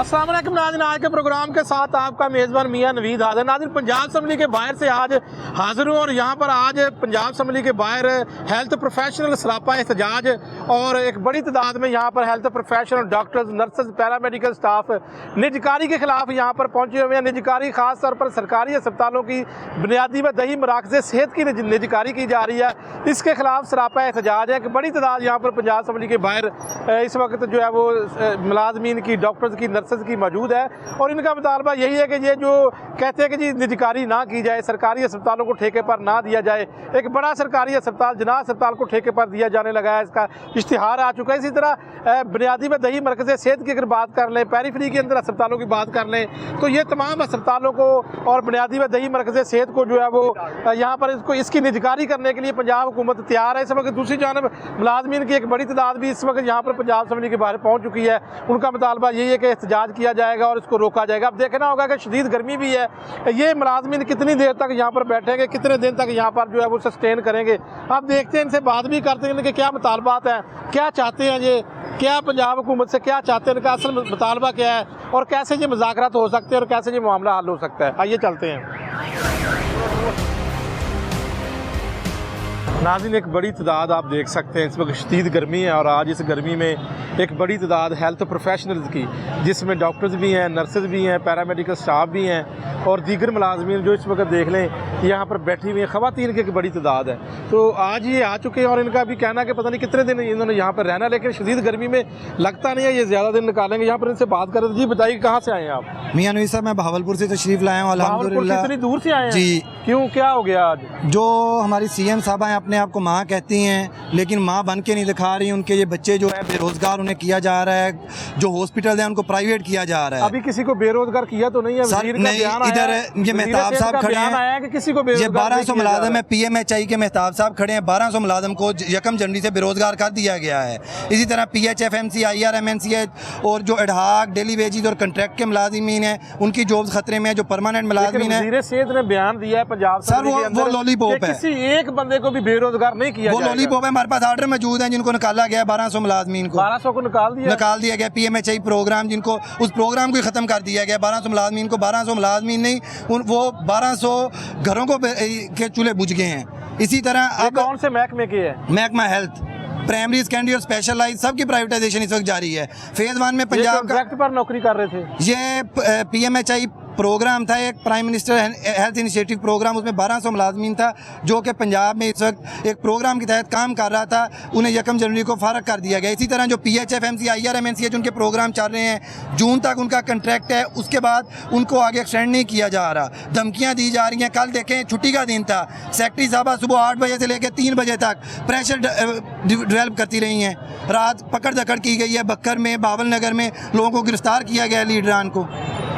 अस्सलाम वालेकुम नाज़रीन, आज के प्रोग्राम के साथ आपका मेज़बान मियां नवीद हाज़िर। नाज़रीन, पंजाब असम्बली के बाहर से आज हाज़िर हूँ और यहाँ पर आज पंजाब असम्बली के बाहर हेल्थ प्रोफेशनल सरापा एहतजाज और एक बड़ी तादाद में यहाँ पर health professional doctors, nurses, paramedical staff निजकारी के खिलाफ यहाँ पर पहुँचे हुए हैं। निजकारी खास तौर पर सरकारी अस्पतालों की बुनियादी व दही मराकज़ सेहत की निजकारी की जा रही है, इसके खिलाफ सरापा एहतजाज है। एक बड़ी तादाद यहाँ पर पंजाब असम्बली के बाहर इस वक्त जो है वो मुलाजमीन की, डॉक्टर्स की, नर्सेज की मौजूद है और इनका मुतालबा यही है कि ये जो कहते हैं कि जी निजकारी ना की जाए, सरकारी अस्पतालों को ठेके पर ना दिया जाए। एक बड़ा सरकारी अस्पताल जना अस्पताल को ठेके पर दिया जाने लगा है, इसका इश्तिहार आ चुका है। इसी तरह बुनियादी व दही मरकज़ सेहत की अगर बात कर लें, पेरीफेरी के अंदर अस्पतालों की बात कर लें, तो ये तमाम अस्पतालों को और बुनियादी व दही मरकज़ सेहत को जो है वो यहाँ पर इसकी निजकारी करने के लिए पंजाब हुकूमत तैयार है। इस वक्त दूसरी जानब मुलाजमीन की एक बड़ी तादाद भी इस वक्त यहाँ पर पंजाब असम्बली के बाहर पहुँच चुकी है। उनका मुतालबा यही है कि एहतजाज किया जाएगा और इसको रोका जाएगा। अब देखना होगा कि शदीद गर्मी भी है, ये मुलाजमीन कितनी देर तक यहाँ पर बैठेंगे, कितने दिन तक यहाँ पर जो है वो सस्टेन करेंगे। अब देखते हैं, इनसे बात भी करते हैं इनके क्या मुतालबात हैं, क्या चाहते हैं, ये क्या पंजाब हुकूमत से क्या चाहते हैं, इनका असल मुतालबा क्या है और कैसे ये मुज़ाकरात हो सकते हैं और कैसे ये मामला हल हो सकता है। आइए चलते हैं। नाज़रीन, एक बड़ी तादाद आप देख सकते हैं, इस वक्त शदीद गर्मी है और आज इस गर्मी में एक बड़ी तादाद हेल्थ प्रोफेशनल्स की, जिसमें डॉक्टर्स भी हैं, नर्सेज भी हैं, पैरामेडिकल स्टाफ भी हैं और दीगर मुलाजमीन जो इस वक्त देख लें यहाँ पर बैठी हुई हैं, ख़वातीन की एक बड़ी तादाद है। तो आज ये आ चुके हैं और इनका भी कहना कि पता नहीं कितने दिन इन्होंने यहाँ पर रहना, लेकिन शदीद गर्मी में लगता नहीं है ये ज़्यादा दिन निकालेंगे। यहाँ पर इनसे बात कर रहे थे। जी बताइए, कहाँ से आए हैं आप? मियां नवीद साहब, मैं बहावलपुर से तशरीफ़ लाया हूँ। अल्हम्दुलिल्लाह। इतनी दूर से आए हैं जी। क्यों, क्या हो गया आज? जो हमारी सीएम साहब हैं, अपने आप को माँ कहती हैं लेकिन माँ बन के नहीं दिखा रही। उनके ये बच्चे जो है बेरोजगार उन्हें किया जा रहा है, जो हॉस्पिटल है उनको प्राइवेट किया जा रहा है। अभी किसी को बेरोजगार किया तो नहीं है? सर नहीं, इधर ये मेहताब साहब खड़े हैं कि किसी को ये 1200 मुलाजम है, PMHI के मेहताब साहब खड़े हैं। 1200 मुलाजम को 1 जनवरी से बेरोजगार कर दिया गया है। इसी तरह PHFMC, IRMNC और जो एडहाक, डेली वेजेस और कॉन्ट्रैक्ट के मुलाजिमीन हैं, उनकी जॉब्स खतरे में है। जो परमानेंट मुलाजिमीन है, वज़ीर सेहत ने बयान दिया है पंजाब सर, वो लॉलीपॉप है, किसी एक बंदे को भी बेरोजगार नहीं किया, वो लॉलीपॉप है। हमारे पास आर्डर मौजूद है जिनको निकाला गया है। 1200 मुलाजमीन को 1200 को निकाल दिया गया। PMHI प्रोग्राम, जिनको उस प्रोग्राम को ख़त्म कर दिया गया। 1200 मुलाजमीन को, 1200 मुलाजमीन नहीं, वो 1200 घरों को के चूल्हे बुझ गए हैं। इसी तरह अब कौन से महकमे के है? महकमा हेल्थ, प्राइमरी, सेकेंडरी और स्पेशलाइज सबकी प्राइवेटाइजेशन इस वक्त जारी है। फेज़ 1 में पंजाब का कॉन्ट्रैक्ट पर नौकरी कर रहे थे। ये PMHI प्रोग्राम था, एक prime minister health initiative program. उसमें 1200 मुलाजमीन था जो कि पंजाब में इस वक्त एक प्रोग्राम के तहत काम कर रहा था। उन्हें 1 जनवरी को फारग कर दिया गया। इसी तरह जो PHFMC, IRMNC है, जिनके प्रोग्राम चल रहे हैं, जून तक उनका कंट्रैक्ट है, उसके बाद उनको आगे एक्सटेंड नहीं किया जा रहा। धमकियाँ दी जा रही हैं। कल देखें, छुट्टी का दिन था, सेक्रेटरी साहबा सुबह 8 बजे से लेकर 3 बजे तक प्रेशर डेवलप करती रही हैं। रात पकड़ दकड़ की गई है। बक्कर में, बावल नगर में लोगों को गिरफ्तार किया गया है, लीडरान को,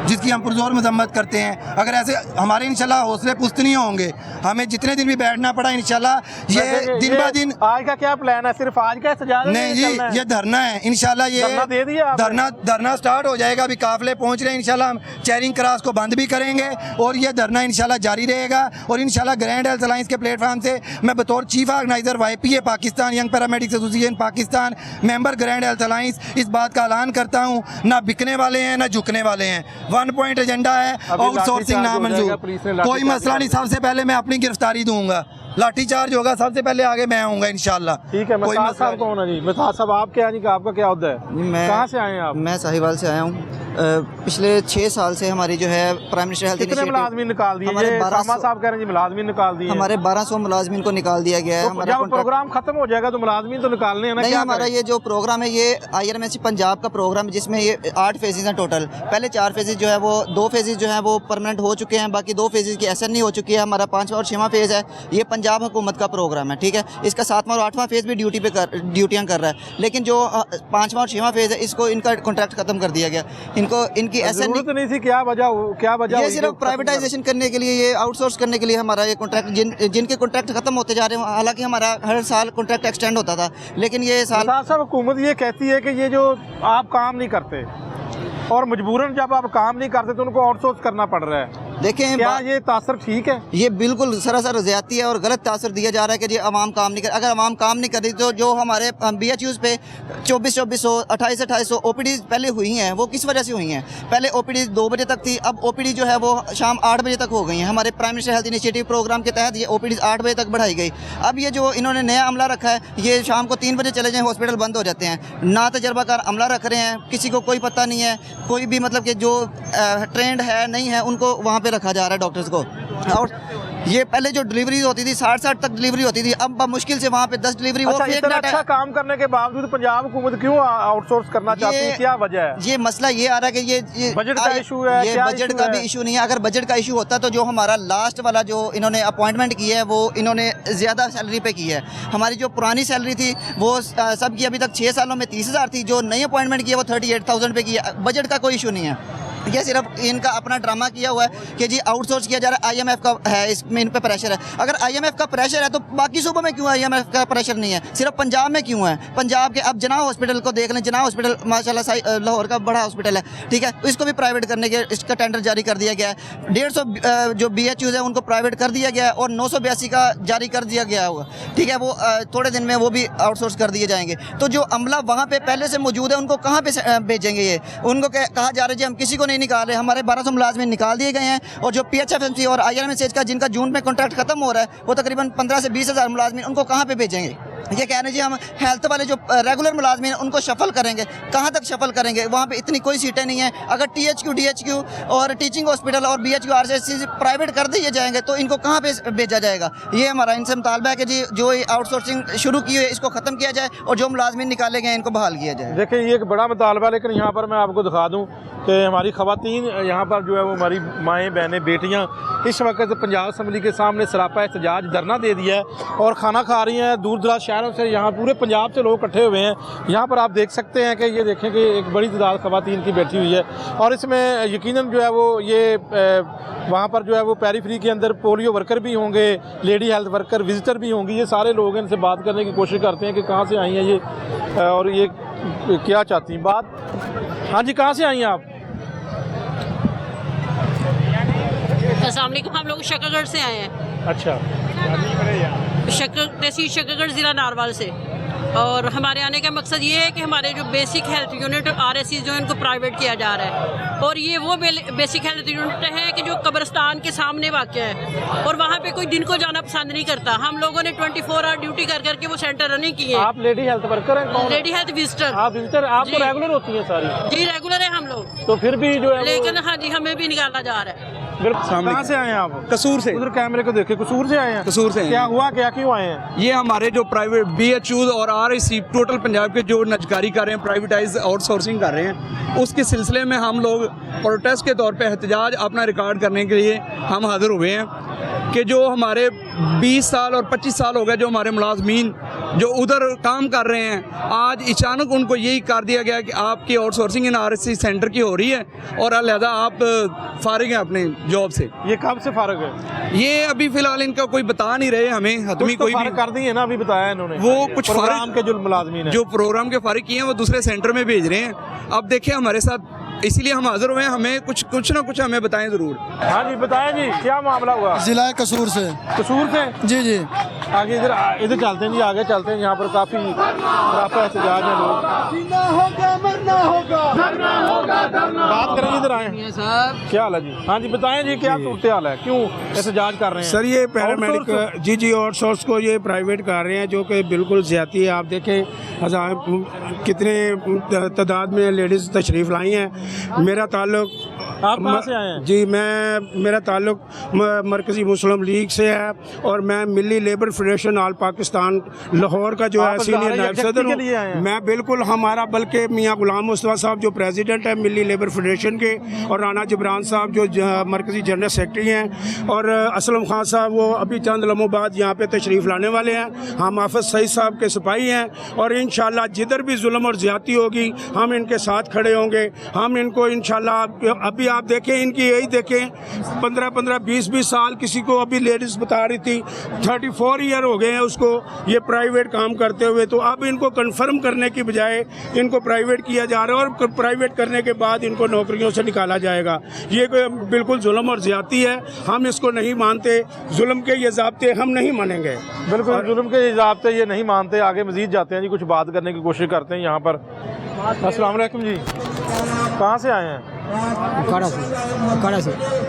जिसकी हम पुरजोर मजम्मत करते हैं। अगर ऐसे हमारे इंशाल्लाह हौसले पुस्त नहीं होंगे, हमें जितने दिन भी बैठना पड़ा इंशाल्लाह ये दिन ब दिन। आज का क्या प्लान है? सिर्फ आज का एहतजाज नहीं जी, ये धरना है। इंशाल्लाह ये दे दिया धरना स्टार्ट हो जाएगा। अभी काफिले पहुंच रहे हैं। इंशाल्लाह हम चेरिंग क्रॉस को बंद भी करेंगे और ये धरना इंशाल्लाह जारी रहेगा। और इंशाल्लाह ग्रैंड हेल्थ अलायंस के प्लेटफॉर्म से मैं बतौर chief organiser YPA Pakistan, young paramedics association Pakistan, member grand health alliance, इस बात का ऐलान करता हूँ, ना बिकने वाले हैं ना झुकने वाले हैं। 1 पॉइंट एजेंडा है, आउटसोर्सिंग नामंजूर, कोई मसला नहीं। सबसे पहले मैं अपनी गिरफ्तारी दूंगा, लाठीचार्ज होगा, सबसे पहले आगे मैं आऊंगा इंशाल्लाह। ठीक है। कोई मसला कौन है जी? मेहताब साहब, आप क्या नहीं, आपका क्या उद्देश्य है? कहाँ से आए हैं आप? मैं साहिवाल से आया हूँ। पिछले 6 साल से हमारी जो है प्राइम मिनिस्टर हेल्थ कितने मुलाजमीन निकाल दिए? हमारे 1200 साहब कह रहे हैं मुलाजमीन निकाल दिए। हमारे 1200 मुलाजमीन को निकाल दिया गया है। तो जब प्रोग्राम खत्म हो जाएगा तो मुलाजमीन तो निकालने हैं ना? नहीं, हमारा ये जो प्रोग्राम है ये IRMNC पंजाब का प्रोग्राम है, जिसमें ये 8 फेजेज हैं टोटल। पहले 4 फेजेज जो है वो 2 फेजेज जो है वो परमानेंट हो चुके हैं, बाकी 2 फेजेज की SN नहीं हो चुकी है। हमारा 5वां और 6वां फेज है, ये पंजाब हुकूमत का प्रोग्राम है, ठीक है। इसका 7वां और 8वां फेज भी ड्यूटियाँ कर रहा है, लेकिन जो 5वां और 6वां फेज है इसको इनका कॉन्ट्रैक्ट खत्म कर दिया गया। इनकी SN जरूरत नहीं थी। क्या वजह? ये सिर्फ प्राइवेटाइजेशन करने के लिए, ये आउटसोर्स करने के लिए हमारा ये कॉन्ट्रैक्ट, जिनके कॉन्ट्रैक्ट खत्म होते जा रहे हैं। हालांकि हमारा हर साल कॉन्ट्रैक्ट एक्सटेंड होता था, लेकिन ये साल साहब हुकूमत ये कहती है कि ये जो आप काम नहीं करते और मजबूरन जब आप काम नहीं करते तो उनको आउटसोर्स करना पड़ रहा है। देखें क्या ये तासर ठीक है? ये बिल्कुल सरासर ज़्यादती है और गलत तासर दिया जा रहा है कि जी अवाम काम नहीं कर, अगर अवाम काम नहीं कर रही तो जो हमारे BHUs पे 2400 2800 OPD पहले हुई हैं वो किस वजह से हुई हैं? पहले OPD 2 बजे तक थी, अब OPD जो है वो शाम 8 बजे तक हो गई हैं। हमारे prime minister health initiative program के तहत ये OPD 8 बजे तक बढ़ाई गई। अब ये जो इन्होंने नया अमला रखा है, ये शाम को 3 बजे चले जाएँ हॉस्पिटल बंद हो जाते हैं। ना तजर्बाकार अमला रख रहे हैं, किसी को कोई पता नहीं है, कोई भी मतलब कि जो ट्रेंड है नहीं है उनको वहाँ पे रखा जा रहा है डॉक्टर्स को। और ये पहले जो डिलीवरी होती थी 60 तक डिलीवरी होती थी, अब मुश्किल से वहाँ पे 10 डिलीवरी। अच्छा, वो फेक इतना डाटा अच्छा काम करने के बावजूद पंजाब हुकूमत क्यों आउटसोर्स करना चाहती है? क्या वजह है? ये मसला ये आ रहा है कि ये बजट का इशू है? ये क्या बजट इशू का है? भी इशू नहीं है। अगर बजट का इशू होता तो जो हमारा लास्ट वाला जो इन्होंने अपॉइंटमेंट की है वो इन्होंने ज़्यादा सैलरी पे की है। हमारी जो पुरानी सैलरी थी वो सबकी अभी तक 6 सालों में 30,000 थी, जो नई अपॉइंटमेंट की है वो 38,000 पे की है। बजट का कोई इशू नहीं है, ये सिर्फ इनका अपना ड्रामा किया हुआ है कि जी आउटसोर्स किया जा रहा है। IMF का है, इसमें इन पे प्रेशर है। अगर IMF का प्रेशर है तो बाकी सूबों में क्यों IMF का प्रेशर नहीं है? सिर्फ पंजाब में क्यों है? पंजाब के अब जना हॉस्पिटल को देख लें, जना हॉस्पिटल माशाल्लाह लाहौर का बड़ा हॉस्पिटल है, ठीक है, तो इसको भी प्राइवेट करने के इसका टेंडर जारी कर दिया गया है। 150 जो BHUs है उनको प्राइवेट कर दिया गया है और 982 का जारी कर दिया गया होगा, ठीक है, वो थोड़े दिन में वो भी आउटसोर्स कर दिए जाएंगे। तो जो अमला वहाँ पे पहले से मौजूद है उनको कहाँ पे भेजेंगे? ये उनको कहा जा रहा है जी हम किसी को नहीं निकाल रहे, हमारे 1200 मुलाजमिन निकाल दिए गए हैं। और जो PHFMC और IRMSH का जिनका जून में कॉन्ट्रैक्ट खत्म हो रहा है वो तकरीबन 15 से 20 हज़ार मुलाजमिन, उनको कहाँ पे भेजेंगे? ये कह रहे हैं जी हम हेल्थ वाले जो रेगुलर मुलाजमिन उनको शफल करेंगे। कहाँ तक शफल करेंगे? वहाँ पे इतनी कोई सीटें नहीं है। अगर THQ DHQ और टीचिंग हॉस्पिटल और BHQ RCC प्राइवेट कर दिए जाएंगे तो इनको कहाँ पे भेजा जाएगा? ये हमारा इनसे मुतालबा है कि जी जो आउटसोर्सिंग शुरू की है इसको ख़त्म किया जाए और जो मुलाजमिन निकाले गए इनको बहाल किया जाए। देखिए ये एक बड़ा मुतालबा है, लेकिन यहाँ पर मैं आपको दिखा दूँ कि हमारी ख़वातीन यहाँ पर जो है वो हमारी माएँ बहनें बेटियाँ इस वक्त पंजाब असम्बली के सामने सरापा एहतजाज धरना दे दिया है और खाना खा रही हैं। दूर दराज शहरों से यहाँ पूरे पंजाब से लोग इकट्ठे हुए हैं। यहाँ पर आप देख सकते हैं कि ये देखें कि एक बड़ी तादाद ख़वातीन की बैठी हुई है और इसमें यकीनन जो है वो ये वहाँ पर जो है वो पेरीफ्री के अंदर पोलियो वर्कर भी होंगे, लेडी हेल्थ वर्कर, विजिटर भी होंगी। ये सारे लोग इनसे बात करने की कोशिश करते हैं कि कहाँ से आई हैं ये और ये क्या चाहती हैं बात। हाँ जी, कहाँ से आई हैं आप? अस्सलाम वालेकुम, हम लोग शकरगढ़ से आए हैं। अच्छा, तहसील शकरगढ़ ज़िला नारवाल से। और हमारे आने का मकसद ये है कि हमारे जो बेसिक हेल्थ यूनिट RSC जो है इनको प्राइवेट किया जा रहा है और ये वो बेसिक हेल्थ यूनिट है कि जो कब्रिस्तान के सामने वाक़या है और वहाँ पे कोई दिन को जाना पसंद नहीं करता। हम लोगों ने 24 आवर ड्यूटी कर करके वो सेंटर रनिंग किए। आप लेडी हेल्थ वर्कर हैं? कौन? Lady health visitor. आप विजिटर, आप तो रेगुलर होती हैं सारी? जी रेगुलर है हम लोग, तो फिर भी जो है लेकिन हाँ जी हमें भी निकाला जा रहा है। कहाँ से आए हैं आप? कसूर से। उधर कैमरे को देखे, कसूर से आए हैं? कसूर से। क्या हुआ, क्या क्यों आए हैं? ये हमारे जो प्राइवेट BHUs और RSC टोटल पंजाब के जो नजकारी कर रहे हैं, प्राइवेटाइज आउटसोर्सिंग कर रहे हैं, उसके सिलसिले में हम लोग प्रोटेस्ट के तौर पे एहतजाज अपना रिकॉर्ड करने के लिए हम हाजिर हुए हैं कि जो हमारे 20 साल और 25 साल हो गए जो हमारे मुलाजमीन जो उधर काम कर रहे हैं, आज अचानक उनको यही कर दिया गया कि आपकी आउटसोर्सिंग इन RSC सेंटर की हो रही है और अलहदा आप फारिग हैं अपने जॉब से। ये कब से फारग है? ये अभी फिलहाल इनका कोई बता नहीं रहे हमें, हतमी तो कोई भी कर दी है ना, अभी बताया इन्होंने। वो कुछ प्रोग्राम के जो मुलाजमीन हैं, जो प्रोग्राम के फारिग किए हैं वो दूसरे सेंटर में भेज रहे हैं। अब देखिए हमारे साथ, इसीलिए हम हाजिर हुए हैं, हमें कुछ ना कुछ हमें बताएं ज़रूर। हाँ जी बताएं जी, क्या मामला हुआ? जिला कसूर से। कसूर से? जी जी। आगे इधर चलते हैं जी, आगे चलते हैं। यहाँ पर काफ़ी सरापा एहतजाज है लोग। बात करेंगे, इधर आए क्या हाल है जी? हाँ जी बताएं जी, क्या सूरत हाल है, क्यों एहतजाज कर रहे हैं? सर ये पैरामेडिक जी आउटसोर्स को ये प्राइवेट कर रहे हैं जो कि बिल्कुल ज़्यादती है। आप देखें हज़ार कितने तादाद में लेडीज़ तशरीफ़ लाई हैं। मेरा ताल्लुक, आप कहाँ से आए हैं? जी मेरा ताल्लुक मरकज़ी मुस्लिम लीग से है और मैं Milli Labour Federation All Pakistan Lahore का जो है सीनियर नायब सदर हूँ मैं। बिल्कुल हमारा, बल्कि मियाँ गुलाम मुस्तफ़ा साहब जो प्रेसिडेंट है मिली लेबर फेडरेशन के, और राना जबरान साहब जो मरकज़ी जनरल सेक्रेटरी हैं, और असलम खान साहब वो अभी चंद लम्हों बाद यहाँ पे तशरीफ़ लाने वाले हैं। हम हाफ़िज़ सईद साहब के सिपाही हैं और इंशाल्लाह जिधर भी जुल्म और ज़्यादती होगी हम इनके साथ खड़े होंगे। हम इनको इंशाल्लाह अभी आप देखें, इनकी यही देखें 15-15, 20-20 साल, किसी को अभी लेडीज़ बता रही थी 34 ईयर हो गए हैं उसको ये प्राइवेट काम करते हुए। तो अब इनको कंफर्म करने की बजाय इनको प्राइवेट किया जा रहा है और प्राइवेट करने के बाद इनको नौकरियों से निकाला जाएगा। ये बिल्कुल जुल्म और ज़्यादती है, हम इसको नहीं मानते। जुल्म के ये ज़ाब्ते हम नहीं मानेंगे। बिल्कुल जुल्म के ज़ाब्ते ये नहीं मानते। आगे मजीद जाते हैं जी, कुछ बात करने की कोशिश करते हैं यहाँ पर। अस्सलाम वालेकुम जी, कहाँ से आए हैं? उकाड़ा से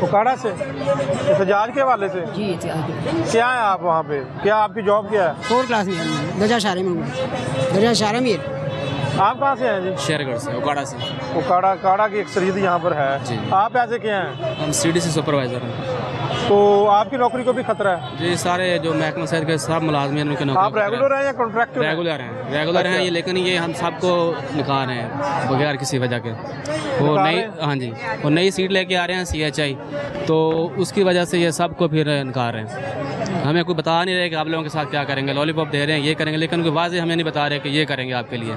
उकाड़ा से। एहतजाज के हवाले से जी। क्या है आप वहाँ पे, क्या आपकी जॉब क्या है? 4 क्लास में दर्जा शारे में। आप कहाँ से हैं जी? शेरगढ़ से, उकाड़ा से। उकाड़ा की अक्सरियत यहाँ पर है जी। आप ऐसे क्या हैं? हम सीडीसी सुपरवाइज़र हैं। तो आपकी नौकरी को भी खतरा है? जी, सारे जो महकमा शहर के सब मुलाजमीन उनके नौकरी। आप रेगुलर हैं या कॉन्ट्रैक्टर? रेगुलर हैं ये, लेकिन ये हम सबको निकाल रहे हैं बगैर किसी वजह के। वो नई, हाँ जी, वो नई सीट लेके आ रहे हैं CHI, तो उसकी वजह से ये सबको फिर निकाल रहे हैं। हमें कोई बता नहीं रहे कि आप लोगों के साथ क्या करेंगे, लॉलीपॉप दे रहे हैं, ये करेंगे, लेकिन कोई वाज़ेह हमें नहीं बता रहे कि ये करेंगे आपके लिए।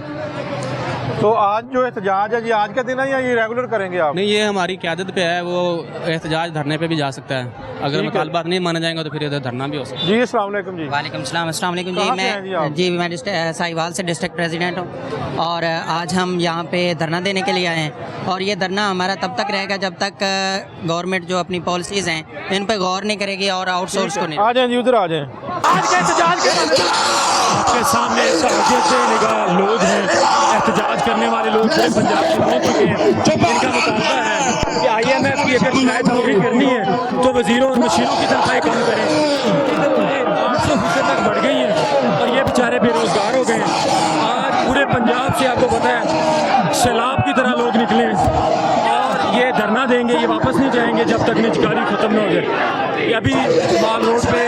तो आज जो एहतजाज है ये आज का दिन है या ये रेगुलर करेंगे आप? नहीं, ये हमारी क़यादत पे है, वो एहतजाज धरने पे भी जा सकता है। अगर मुतालबात नहीं माने जाएंगे तो फिर इधर धरना भी हो सकता है। जी अस्सलाम वालेकुम जी। वालेकुम सलाम। अस्सलाम वालेकुम कहाँ से हैं जी आप? जी मैं साहिवाल से डिस्ट्रिक्ट प्रेसिडेंट हूँ और आज हम यहाँ पे धरना देने के लिए आए हैं। और ये धरना हमारा तब तक रहेगा जब तक गवर्नमेंट जो अपनी पॉलिसीज़ हैं इन पर गौर नहीं करेगी और आउटसोर्स को नहीं। आ जाएं जी, उधर आ जाएं। आज के एहतजाज आपके सामने निगाह लोग हैं, एहतजाज करने वाले लोग पूरे पंजाब से पहुँच चुके हैं। इनका मुतालबा है कि IMF की अगर शिकायत पूरी करनी है तो वज़ीरों और मशीनों की तरफ काम करें। 800% तक बढ़ गई हैं और ये बेचारे बेरोज़गार हो गए हैं। आज पूरे पंजाब से आपको पता है सैलाब की तरह लोग निकले और ये धरना देंगे, ये वापस नहीं जाएंगे जब तक निजकारी ख़त्म न हो जाए। ये अभी माल रोड पे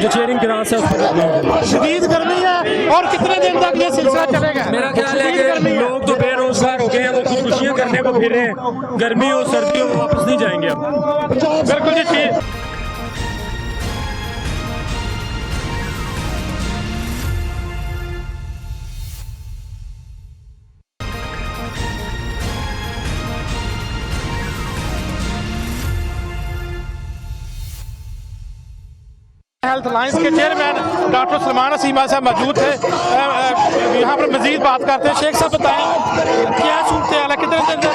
जो चेयरिंग क्लास है उस पर शदीद गर्मी है और कितने दिन तक ये सिलसिला चलेगा? मेरा ख्याल है कि लोग तो बेरोजगार हो गए हैं, वो खुदकुशियाँ करने को फिर रहे हैं। गर्मी हो सर्दी हो वापस नहीं जाएंगे अब। बिल्कुल जी ठीक। हेल्थ लाइंस के चेयरमैन डॉक्टर सलमान असीमा साहब मौजूद थे। यहाँ पर मजीद बात करते हैं। शेख साहब बताएं क्या सूरत हाल है, कितने दिन तक?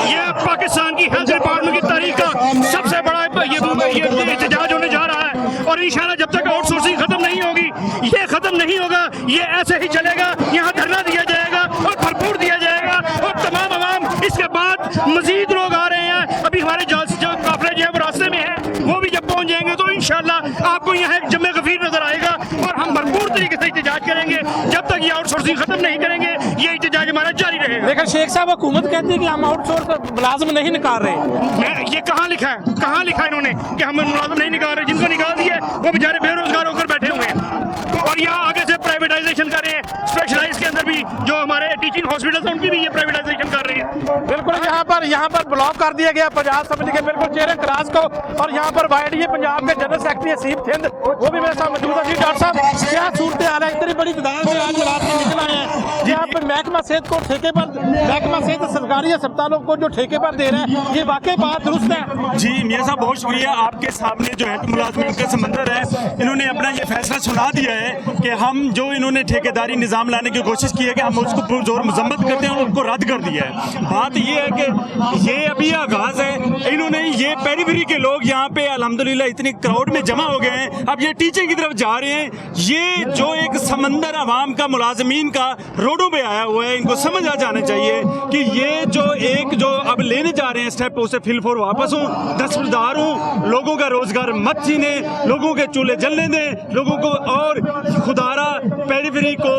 ये पाकिस्तान की हेल्थ डिपार्टमेंट की तारीख का सबसे बड़ा ये एहतजाज होने जा रहा है और इंशाल्लाह जब तक आउटसोर्सिंग खत्म नहीं होगी, ये खत्म नहीं होगा, ये ऐसे ही चलेगा। यहाँ धरना दिया जाएगा और भरपूर दिया जाएगा और तमाम अवाम इसके बाद मजीद लोग आ रहे हैं। अभी हमारे जो काफिले जो है वो रास्ते में है, वो भी जब पहुँच जाएंगे तो इंशाल्लाह आपको यहाँ एक जमे गफीर नजर आएगा और हम भरपूर तरीके से एहतजाज करेंगे। जब तक ये आउटसोर्सिंग खत्म नहीं करेंगे ये एहतजाज हमारा जारी रहेगा। लेकिन शेख साहब हुकूमत कहती है कि हम आउटसोर्स मुलाजिम नहीं निकाल रहे। मैं ये कहाँ लिखा है, कहाँ लिखा है इन्होंने कि हम मुलाजिम नहीं निकाल रहे? जिनको निकाल दिया वो बेचारे बेरोजगार होकर बैठे हुए हैं और यहाँ आगे से प्राइवेटाइजेशन कर रहे हैं। स्पेशलाइज के अंदर भी जो हमारे टीचिंग हॉस्पिटल है उनकी भी ये प्राइवेटाइजेशन कर रहे हैं। बिल्कुल यहाँ पर ब्लॉक कर दिया गया पंजाब असेंबली के बिल्कुल चेहरे क्रास को और यहाँ पर YDA पंजाब के जनरल सेक्रेटरी हसीब थिंद वो भी मेरे साथ मौजूद है। जी डॉक्टर साहब क्या सूरत हाल है? इतनी बड़ी तादाद में आज रात में निकल आए हैं जी। आप महकमा सेहत को ठेके पर, महकमा सेहत सरकारी अस्पतालों को जो ठेके पर दे रहे हैं, ये वाकई बात दुरुस्त है? जी मियाँ साहब बहुत शुक्रिया। आपके सामने जो है मुलाजमीन का समंदर है, इन्होंने अपना ये फैसला सुना दिया है कि हम जो इन्होंने ठेकेदारी निज़ाम लाने की कोशिश की है कि हम उसको पुरजोर मजम्मत करते हैं और उनको रद्द कर दिया है। बात ये है कि ये अभी आगाज़ है। इन्होंने ये पेरीफेरी के लोग यहाँ पे अल्हम्दुलिल्लाह इतनी क्राउड में जमा हो गए हैं, अब ये टीचिंग की तरफ जा रहे हैं। ये जो एक समंदर आवाम का मुलाजमीन का रोडों पे आया हुआ है, इनको समझ आ जाना चाहिए कि ये जो अब लेने जा रहे हैं स्टेप, उसे फिल फॉर वापस हूँ, दस्तरदार हूँ, लोगों का रोजगार मत छीने, लोगों के चूल्हे जलने दें, लोगों को और खुदारा पेरीफेरी को,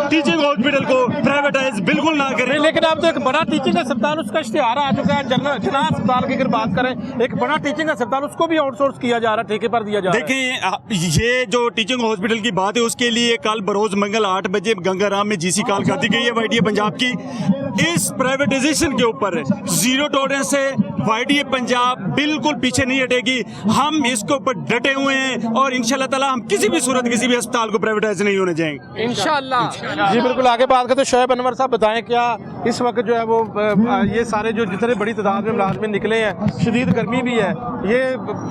टीचिंग हॉस्पिटल को प्राइवेटाइज बिल्कुल ना करें। लेकिन अब तो एक बड़ा टीचिंग अस्पताल उसका इश्तिहार आ चुका है, जना अस्पताल की अगर बात करें, एक बड़ा टीचिंग अस्पताल उसको भी आउटसोर्स किया जा रहा है, ठेके पर दिया जा रहा है। देखिए ये जो टीचिंग हॉस्पिटल की बात है उसके लिए कल बरोज मंगल 8 बजे गंगाराम में GC कॉल कर दी गई है YDA पंजाब की। इस प्राइवेटाइजेशन के ऊपर जीरो टॉलरेंस है। YDA पंजाब बिल्कुल पीछे नहीं हटेगी, हम इसके ऊपर डटे हुए हैं और इंशाल्लाह ताला हम किसी भी सूरत किसी भी अस्पताल को प्राइवेटाइज नहीं होने जाएंगे। इंशाल्लाह। जी बिल्कुल, आगे बात करते शोएब अनवर साहब, बताएं क्या इस वक्त जो है वो ये सारे जो जितने बड़ी तादाद में मुलाजमिन निकले हैं, शदीद गर्मी भी है, ये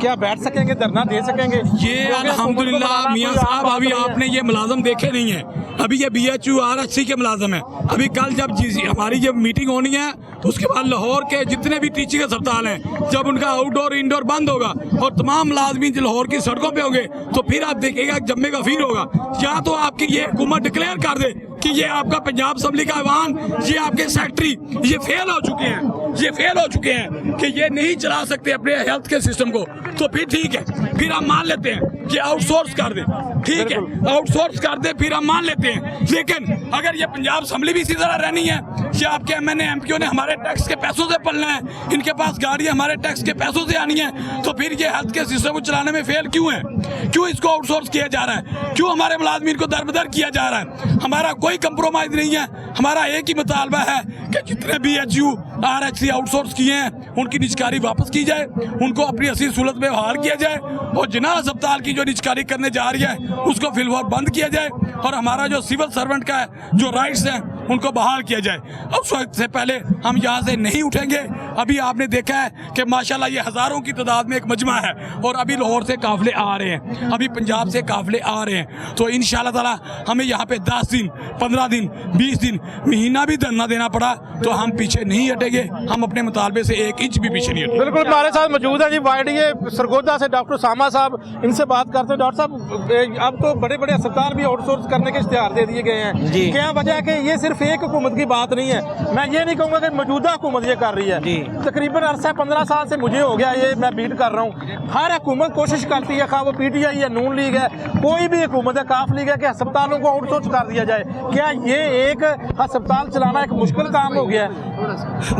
क्या बैठ सकेंगे, धरना दे सकेंगे? ये अल्हम्दुलिल्लाह मियां साहब, अभी आपने ये मुलाजम देखे नहीं है, अभी ये BHU RHC के मुलाजम है। अभी कल जब हमारी जब मीटिंग होनी है तो उसके बाद लाहौर के जितने भी टीचिंग अस्पताल हैं, जब उनका आउटडोर इंडोर बंद होगा और तमाम मुलाजमीन जो लाहौर की सड़कों पे होंगे, तो फिर आप देखिएगा जम्मे का फिर होगा। या तो आपकी ये हुकूमत डिक्लेयर कर दे कि ये आपका पंजाब असम्बली का ऐवान, ये आपके सेक्रेटरी ये फेल हो चुके हैं, ये फेल हो चुके हैं कि ये नहीं चला सकते अपने हेल्थ के सिस्टम को, तो फिर ठीक है, फिर हम मान लेते हैं कि आउटसोर्स कर दे, ठीक है, आउटसोर्स कर दे, फिर हम मान लेते हैं। लेकिन अगर ये पंजाब असम्बली भी इसी तरह रहनी है, ये आपके MNA MPO ने हमारे टैक्स के पैसों से पलना है, इनके पास गाड़ियाँ हमारे टैक्स के पैसों से आनी है, तो फिर ये हेल्थ के सिस्टम को चलाने में फेल क्यों है? क्यों इसको आउटसोर्स किया जा रहा है? क्यों हमारे मुलाजमीन को दरबदर किया जा रहा है? हमारा कोई कंप्रोमाइज नहीं है, हमारा एक ही मुतालबा है कि जितने BHU RHC आउटसोर्स किए हैं उनकी निजकारी वापस की जाए, उनको अपनी असली सूरत में बहाल किया जाए, और जिना अस्पताल की जो निजकारी करने जा रही है उसको फिलहाल बंद किया जाए, और हमारा जो सिविल सर्वेंट का जो राइट्स हैं उनको बहाल किया जाए। उस वक्त से पहले हम यहाँ से नहीं उठेंगे। अभी आपने देखा है कि माशाल्लाह ये हज़ारों की तादाद में एक मजमा है, और अभी लाहौर से काफिले आ रहे हैं, अभी पंजाब से काफिले आ रहे हैं, तो इंशाअल्लाह ताला हमें यहाँ पे 10 दिन 15 दिन 20 दिन महीना भी धरना देना पड़ा तो हम पीछे नहीं हटेंगे, हम अपने मुतालबे से 1 इंच भी पीछे नहीं हटेंगे। बिल्कुल, हमारे साथ मौजूद है जी YDA सरगोदा से डॉक्टर सामा साहब, इनसे बात करते हैं। डॉक्टर साहब, अब तो बड़े बड़े अस्पताल भी आउटसोर्स करने के इश्तिहार दे दिए गए हैं, क्या वजह है कि ये सिर्फ एक हुकूमत की बात नहीं है? मैं ये नहीं कहूँगा कि मौजूदा हुकूमत ये कर रही है, तकरीबन अरसा 15 साल से मुझे हो गया ये मैं बीट कर रहा हूँ, हर हुकूमत कोशिश करती है, खा वो PTI है, नून लीग है, कोई भी हुकूमत है, काफ लीग है, कि अस्पतालों को आउटसोर्स कर दिया जाए। क्या ये एक अस्पताल चलाना एक मुश्किल काम हो गया है?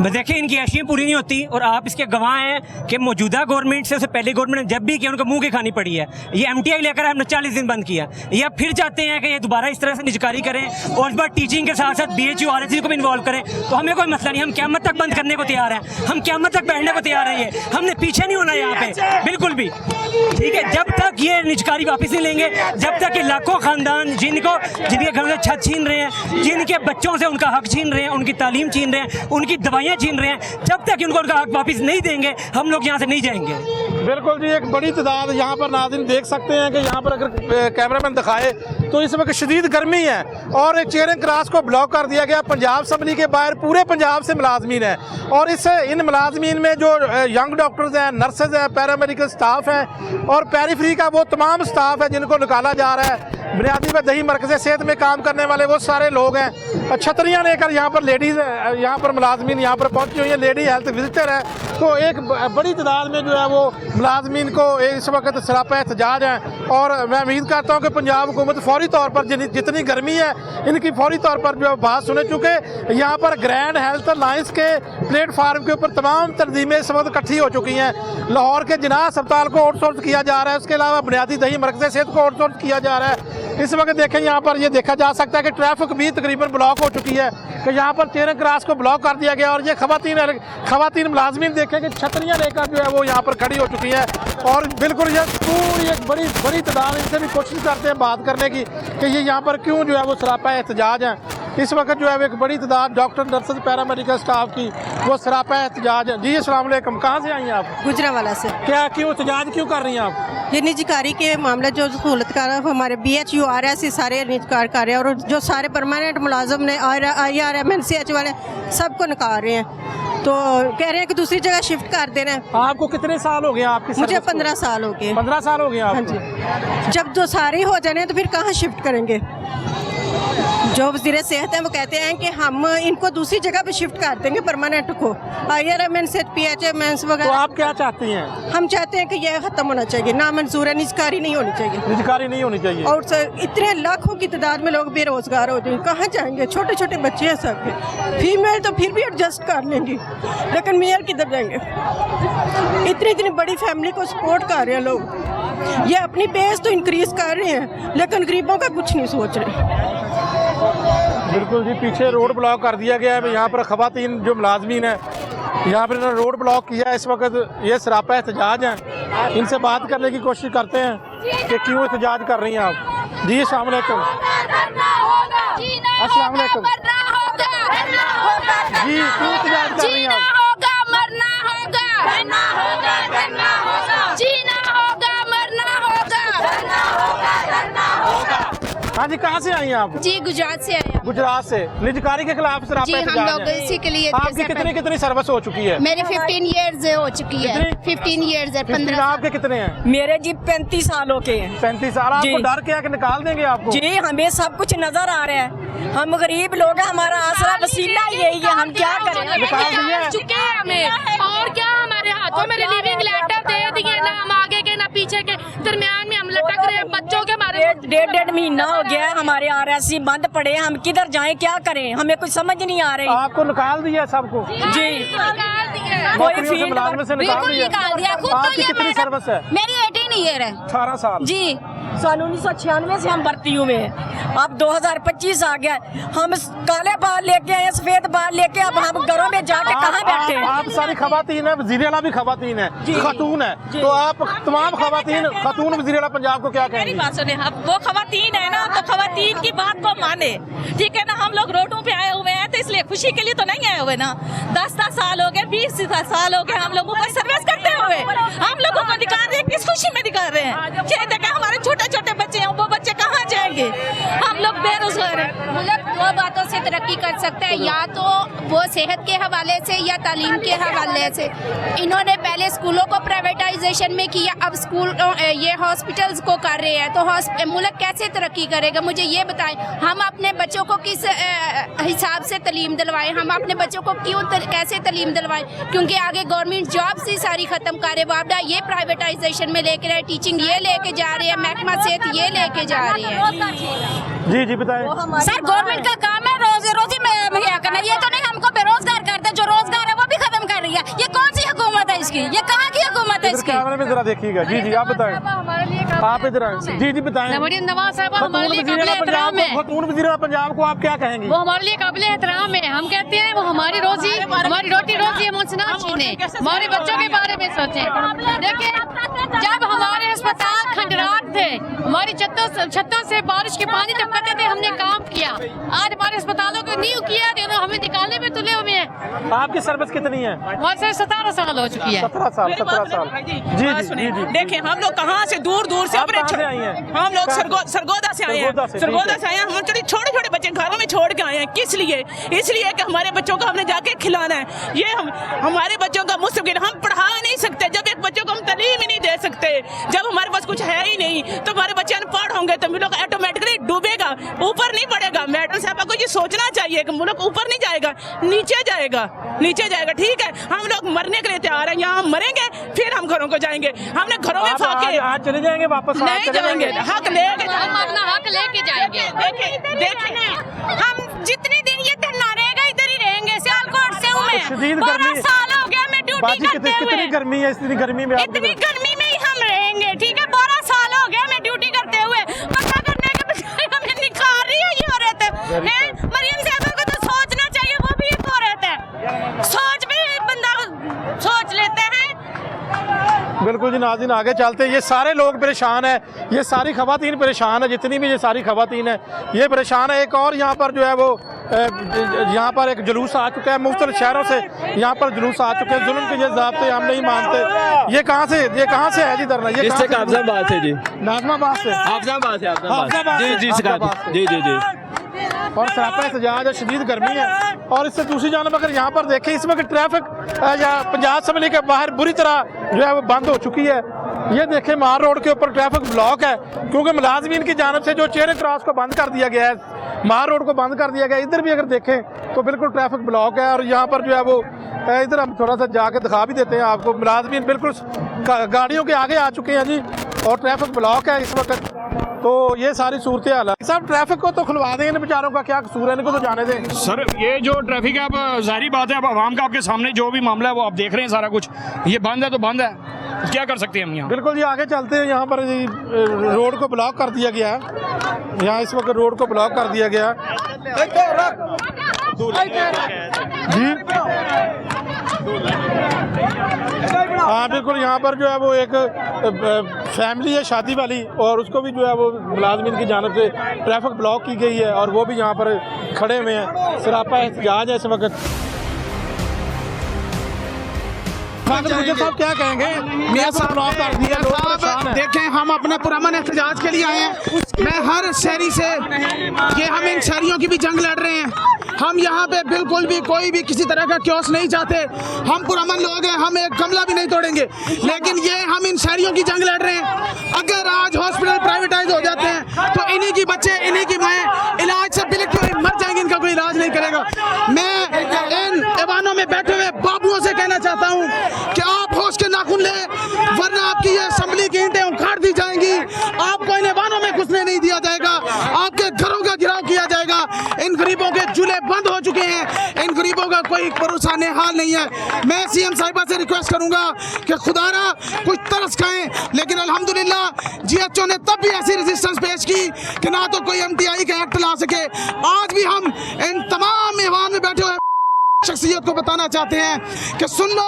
देखिए, इनकी आशियाँ पूरी नहीं होती, और आप इसके गवाह हैं कि मौजूदा गवर्नमेंट से पहले गवर्नमेंट ने जब भी किया उनको मुंह की खानी पड़ी है। ये MTI लेकर हमने 40 दिन बंद किया, ये अब फिर चाहते हैं कि ये दोबारा इस तरह से निजकारी करें, और इस बार टीचिंग के साथ साथ BHU RHC को भी इन्वॉल्व करें, तो हमें कोई मसला नहीं, हम क़यामत तक बंद करने को तैयार हैं, हम क़यामत तक बैठने को तैयार हैं, ये हमने पीछे नहीं होना यहाँ पे बिल्कुल भी, ठीक है। जब तक ये निजकारी वापस नहीं लेंगे, जब तक ये लाखों खानदान जिनके घर में छत छीन रहे हैं, जिनके बच्चों से उनका हक छीन रहे हैं, उनकी तालीम छीन रहे हैं, उनकी दवाइयाँ छीन रहे हैं, जब तक उनको उनका हक वापस नहीं देंगे हम लोग यहाँ से नहीं जाएंगे। बिल्कुल जी, एक बड़ी तादाद यहाँ पर नाज़रीन देख सकते हैं कि यहाँ पर अगर कैमरामैन दिखाए तो इस वक्त शदीद गर्मी है, और चेयरिंग क्रॉस को ब्लॉक कर दिया गया। पंजाब असम्बली के बाहर पूरे पंजाब से मुलाजमीन है, और इन मुलाजमीन में जो यंग डॉक्टर्स हैं, नर्सेज हैं, पैरामेडिकल स्टाफ हैं, और पेरीफ्री का वो तमाम स्टाफ है जिनको निकाला जा रहा है। बुनियादी व दही मरकज़ सेहत में काम करने वाले वो सारे लोग हैं, छतरियाँ लेकर यहाँ पर लेडीज़ यहाँ पर मुलाजमीन यहाँ पर पहुँची हुई हैं, लेडी हेल्थ विजिटर है, तो एक बड़ी तादाद में जो है वो मुलाजमीन को इस वक्त सरापा एहतजाज है। और मैं उम्मीद करता हूँ कि पंजाब हुकूमत फौरी तौर पर जितनी गर्मी है इनकी फौरी तौर पर जो बात सुने, चुके यहाँ पर ग्रैंड हेल्थ अलायंस के प्लेटफार्म के ऊपर तमाम तंजीमें इस वक्त इकट्ठी हो चुकी हैं। लाहौर के जिना अस्पताल को आउटसोर्स किया जा रहा है, उसके अलावा बुनियादी दही मरकज़ सेहत को आउटसोर्स किया जा रहा है। इस वक्त देखें यहाँ पर ये देखा जा सकता है कि ट्रैफिक भी तकरीबन ब्लॉक हो चुकी है, कि यहाँ पर चेयरिंग क्रॉस को ब्लॉक कर दिया गया, और ये खवातीन मुलाजमीन देखें कि छतरियाँ लेकर जो है वो यहाँ पर खड़ी हो चुकी हैं, और बिल्कुल ये पूरी एक बड़ी तादाद इनसे भी कोशिश करते हैं बात करने की कि ये यहाँ पर क्यों जो है वो सरापा एहतजाज हैं। इस वक्त जो है एक बड़ी तादाद डॉक्टर नर्सेज पैरामेडिकल स्टाफ की वो सरापा एहतजाज है। जी अस्सलाम वालेकुम, कहाँ से आई हैं आप? गुजरावाला से। क्या क्यों एहतजाज क्यों कर रही हैं आप? ये निजकारी के मामले जो सहूलत कर हमारे BHU RHC सारे निजकार कर रहे हैं, और जो सारे परमानेंट मुलाजम ने IRMNCH वाले सबको नकार रहे हैं, तो कह रहे हैं कि दूसरी जगह शिफ्ट कर देना है। आपको कितने साल हो गए आपकी? मुझे 15 साल हो गए। 15 साल हो गए आप? हाँ जी। जब जो सारे हो जाने तो फिर कहाँ शिफ्ट करेंगे? जो वज़ीर सेहत हैं वो कहते हैं कि हम इनको दूसरी जगह पे शिफ्ट कर देंगे परमानेंट को, IRMNCH PHMNs वगैरह। तो आप क्या चाहती हैं? हम चाहते हैं कि यह ख़त्म होना चाहिए, नामंजूर है, निजकारी नहीं होनी चाहिए, निजकारी नहीं होनी चाहिए। और इतने लाखों की तादाद में लोग बेरोजगार हो जाएंगे, कहाँ जाएंगे? छोटे छोटे बच्चे हैं सबके, फीमेल तो फिर भी एडजस्ट कर लेंगी, लेकिन मेल किधर जाएंगे? इतनी बड़ी फैमिली को सपोर्ट कर रहे हैं लोग, ये अपनी बेस तो इंक्रीज कर रहे हैं, लेकिन गरीबों का कुछ नहीं सोच रहे। बिल्कुल जी, पीछे रोड ब्लॉक कर दिया गया है। यहाँ पर खवातीन जो मुलाजमीन है यहाँ पर इन्होंने रोड ब्लॉक किया है। इस वक्त ये सरापा एहतजाज हैं, इनसे बात करने की कोशिश करते हैं कि क्यों एहतजाज कर रही हैं आप। जी अस्सलाम वालेकुम। अस्सलाम वालेकुम जी, क्यों एहतजाज कर रही हैं आप? होगा मरना होगा, जीना होगा मरना होगा। हाँ जी, कहाँ से आई हैं आप? जी गुजरात से आए हैं। गुजरात से। निजकारी के खिलाफ जी सरापा हम एहतजाज लोग है। इसी के लिए आपकी कितनी सर्विस हो चुकी है? मेरी 15 इयर्स हो चुकी है। 15 इयर्स है। 15 आपके कितने हैं? मेरे जी 35 सालों के हैं। 35 साल। आपको जी। डर क्या कि निकाल देंगे आपको? जी हमें सब कुछ नजर आ रहा है, हम गरीब लोग हैं, हमारा आसरा वसीला यही है, हम क्या करें? निकाल दिए? चुके हैं हमें, और क्या हमारे हाथों में लिविंग लेटर दे दिए, ना हम आगे के ना पीछे के दरमियान में हम लटक रहे हैं। बच्चों के हमारे डेढ़ महीना हो गया है, हमारे RSC बंद पड़े हैं, हम किधर जाएं, क्या करें? हमें कुछ समझ नहीं आ रही। आपको निकाल दिया सबको? जी कोई फील्ड मुलाजमत से निकाल दिया? निकाल दिया। खुद तो आपकी ये कितनी सर्विस है? मेरी 18 ईयर है 18 साल। जी। सन 1996 से हम भर्ती हुए हैं, अब 2025 आ गया, हम काले बाल लेके आए, सफेद बाल लेके, अब हम घरों में जाके कहाँ बैठे हैं? आप सारी खवातीन है, वज़ीर आला भी खवातीन है, खातून है, तो आप तमाम खवातीन खातून वज़ीर आला पंजाब को क्या कहेंगे? बात सुने, अब वो खवातीन है ना, तो खवातीन की बात को माने, ठीक है ना। हम लोग रोडों पे आए हुए हैं तो इसलिए खुशी के लिए तो नहीं आए हुए ना। 10 साल हो गए, 20 साल हो गए हम लोगों को सर्विस करते हुए, हम लोगों को दिखा रहे हैं, किस खुशी में दिखा रहे हैं? ये देखा हमारे छोटे छोटे बच्चे हैं, वो बच्चे कहाँ जाएंगे? हम लोग बेरोजगार हैं। मुल्क दो बातों से तरक्की कर सकता है, या तो वो सेहत के हवाले से या तालीम के हवाले से। इन्होंने पहले स्कूलों को प्राइवेटाइजेशन में किया, अब स्कूल ये हॉस्पिटल्स को कर रहे हैं, तो मुल्क कैसे तरक्की करेगा? मुझे ये बताएं, हम अपने बच्चों को किस हिसाब से तालीम दिलवाएं? हम अपने बच्चों को कैसे तालीम दिलवाएं? क्योंकि आगे गवर्नमेंट जॉब्स ही सारी खत्म करे, वापडा ये प्राइवेटाइजेशन में लेके रहे, टीचिंग ये लेके जा रहे हैं, महकमा सेहत ये लेके जा रहे हैं। जी जी बताएं। सर गवर्नमेंट का काम है रोजी मुहैया करना, ये तो नहीं हमको बेरोजगार करते, जो रोजगार है वो भी खत्म कर रही है। ये कौन सी हुकूमत है इसकी? ये कहाँ की हुकूमत है इसकी? कैमरे में जरा देखिएगा। जी जी आप बताएं, आप इधर आए। जी जी बताएं। मरियम नवाज साहब हमारे लिए काबिल एहतराम है। खातून वज़ीर आला पंजाब को आप क्या कहेंगे? वो हमारे लिए काबिल एहतराम है, हम कहते हैं वो हमारी रोजी, हमारी रोटी रोजी हम उनसे ना छीने, हमारे बच्चों के बारे में सोचें। देखिए जब हमारे अस्पताल खंडरात थे, हमारी छतों से बारिश के पानी टपकते थे, हमने काम किया। आज हमारे अस्पतालों को नींव किया, हमें निकालने में तुले हुए हैं। आपकी सर्विस कितनी है? हमारे से 17 साल हो चुकी है। 17 साल। जी जी। देखिए हम लोग कहाँ से दूर से अपने आई हैं? हम लोग सरगोदा से आए हैं। सरगोदा से आए हैं। हम छोटे छोटे बच्चे घरों में छोड़ के आए हैं। किस लिए? इसलिए कि हमारे बच्चों को हमने जाके खिलाना है। ये हमारे बच्चों का मुस्तकिल, हम पढ़ा नहीं सकते जब एक बच्चों को हम तालीम ही नहीं दे सकते। जब हमारे पास कुछ है ही नहीं तो हमारे बच्चे अनपढ़ होंगे तो मुल्क ऑटोमेटिकली डूबेगा, ऊपर नहीं बढ़ेगा। मैडम साहब को ये सोचना चाहिए कि मुल्क ऊपर नहीं जाएगा, नीचे जाएगा। ठीक है, हम लोग मरने के लिए तैयार हैं, यहाँ हम मरेंगे फिर हम घरों को जाएंगे। हमने घरों में फाके आज चले जाएंगे वापस? नहीं जाएंगे, हक लेके हम अपना हक लेके जाएंगे। देखिए हम जितने दिन ये धरना रहेगा इधर ही रहेंगे। सियालकोट से हूँ मैं, 12 साल हो गया मैं ड्यूटी करते हुए। कितनी गर्मी है? इतनी गर्मी में इतनी गर्मी में ही हम रहेंगे, ठीक है। 12 साल हो गया मैं ड्यूटी करते हुए, पता करने के बजाय हमें निकाल रही है ये औरत है। मरियम साहब को तो सोचना चाहिए, वो भी एक औरत है, सोच भी बंदा सोच लेते हैं। बिल्कुल जी नाज़रीन, आगे चलते हैं। ये सारे लोग परेशान है, ये सारी खवातीन परेशान है, जितनी भी ये सारी खवातीन है ये परेशान है। एक और यहाँ पर जो है वो यहाँ पर एक जुलूस आ चुका है, मुख्तलिफ शहरों से यहाँ पर जुलूस आ चुके हैं। जुल्म के ये ज़ाब्ते हम नहीं मानते। ये कहाँ से है जी धरना? ये हाफिजाबाद से जी, नाज़माबाद से। हाफिजाबाद से जी। और सरापा एहतजाज है, शदीद गर्मी है। और इससे दूसरी जानब अगर यहाँ पर देखें, इस वक्त ट्रैफिक या पंजाब असम्बली के बाहर बुरी तरह जो है वो बंद हो चुकी है। ये देखें मार रोड के ऊपर ट्रैफिक ब्लॉक है, क्योंकि मुलाजमीन की जानब से जो चेहरे क्रॉस को बंद कर दिया गया है, मार रोड को बंद कर दिया गया। इधर भी अगर देखें तो बिल्कुल ट्रैफिक ब्लॉक है। और यहाँ पर जो है वो इधर हम थोड़ा सा जाके दिखा भी देते हैं आपको, मुलाजमीन बिल्कुल गाड़ियों के आगे आ चुके हैं जी, और ट्रैफिक ब्लॉक है इस वक्त। तो ये सारी सूरत हाल है। सब ट्रैफिक को तो खुलवा दें, इन बेचारों का क्या कसूर है, इनको तो जाने दें। सर ये जो ट्रैफिक है, अब जाहिर बात है, अब आवाम का आपके सामने जो भी मामला है वो आप देख रहे हैं, सारा कुछ ये बंद है तो बंद है, क्या कर सकते हैं हम यहाँ। बिल्कुल जी आगे चलते हैं। यहाँ पर रोड को ब्लॉक कर दिया गया है, यहाँ इस वक्त रोड को ब्लॉक कर दिया गया जी। हाँ बिल्कुल, यहाँ पर जो है वो एक फैमिली है शादी वाली, और उसको भी जो है वो मुलाजमीन की जानब से ट्रैफिक ब्लॉक की गई है और वो भी यहाँ पर खड़े हुए हैं। सरापा एहतजाज है इस वक्त। साहब क्या कहेंगे? देखें, हम अपने पुरअमन एहतजाज के लिए आए हैं। मैं हर शहरी से, ये हम इन शहरियों की भी जंग लड़ रहे हैं। हम यहाँ पे बिल्कुल भी कोई भी किसी तरह का क्योस नहीं चाहते। हम पुरअमन लोग हैं, हम एक गमला भी नहीं तोड़ेंगे, लेकिन ये हम इन शहरियों की जंग लड़ रहे हैं। अगर आज हॉस्पिटल प्राइवेटाइज हो जाते हैं तो इन्हीं की बच्चे, इन्हीं की माएँ इलाज से बिल्कुल मर जाएंगी, इनका कोई इलाज नहीं करेगा। मैं इन ऐवानों में बैठे हुए बाबुओं से कहना चाहता हूँ कि आप होश के नाखून लें, वरना आपकी ये असेंबली की ईंटें उखाड़ दी जाएंगी। आपको इन ऐवानों में घुसने नहीं दिया जाएगा, आपके घरों का घिराव किया जाएगा। इन गरीबों के चूल्हे बंद हो चुके हैं, इन गरीबों का कोई भरोसा हाल नहीं है। मैं सीएम साहिबा से रिक्वेस्ट करूंगा कि खुदारा कुछ तरस खाएं, लेकिन अल्हम्दुलिल्लाह जीएचओ ने तब भी ऐसी रेजिस्टेंस पेश की कि ना तो कोई एमटीआई का एक्ट ला सके। आज भी हम इन तमाम ऐवान में बैठे हुए शख्सियत को बताना चाहते हैं कि सुन लो,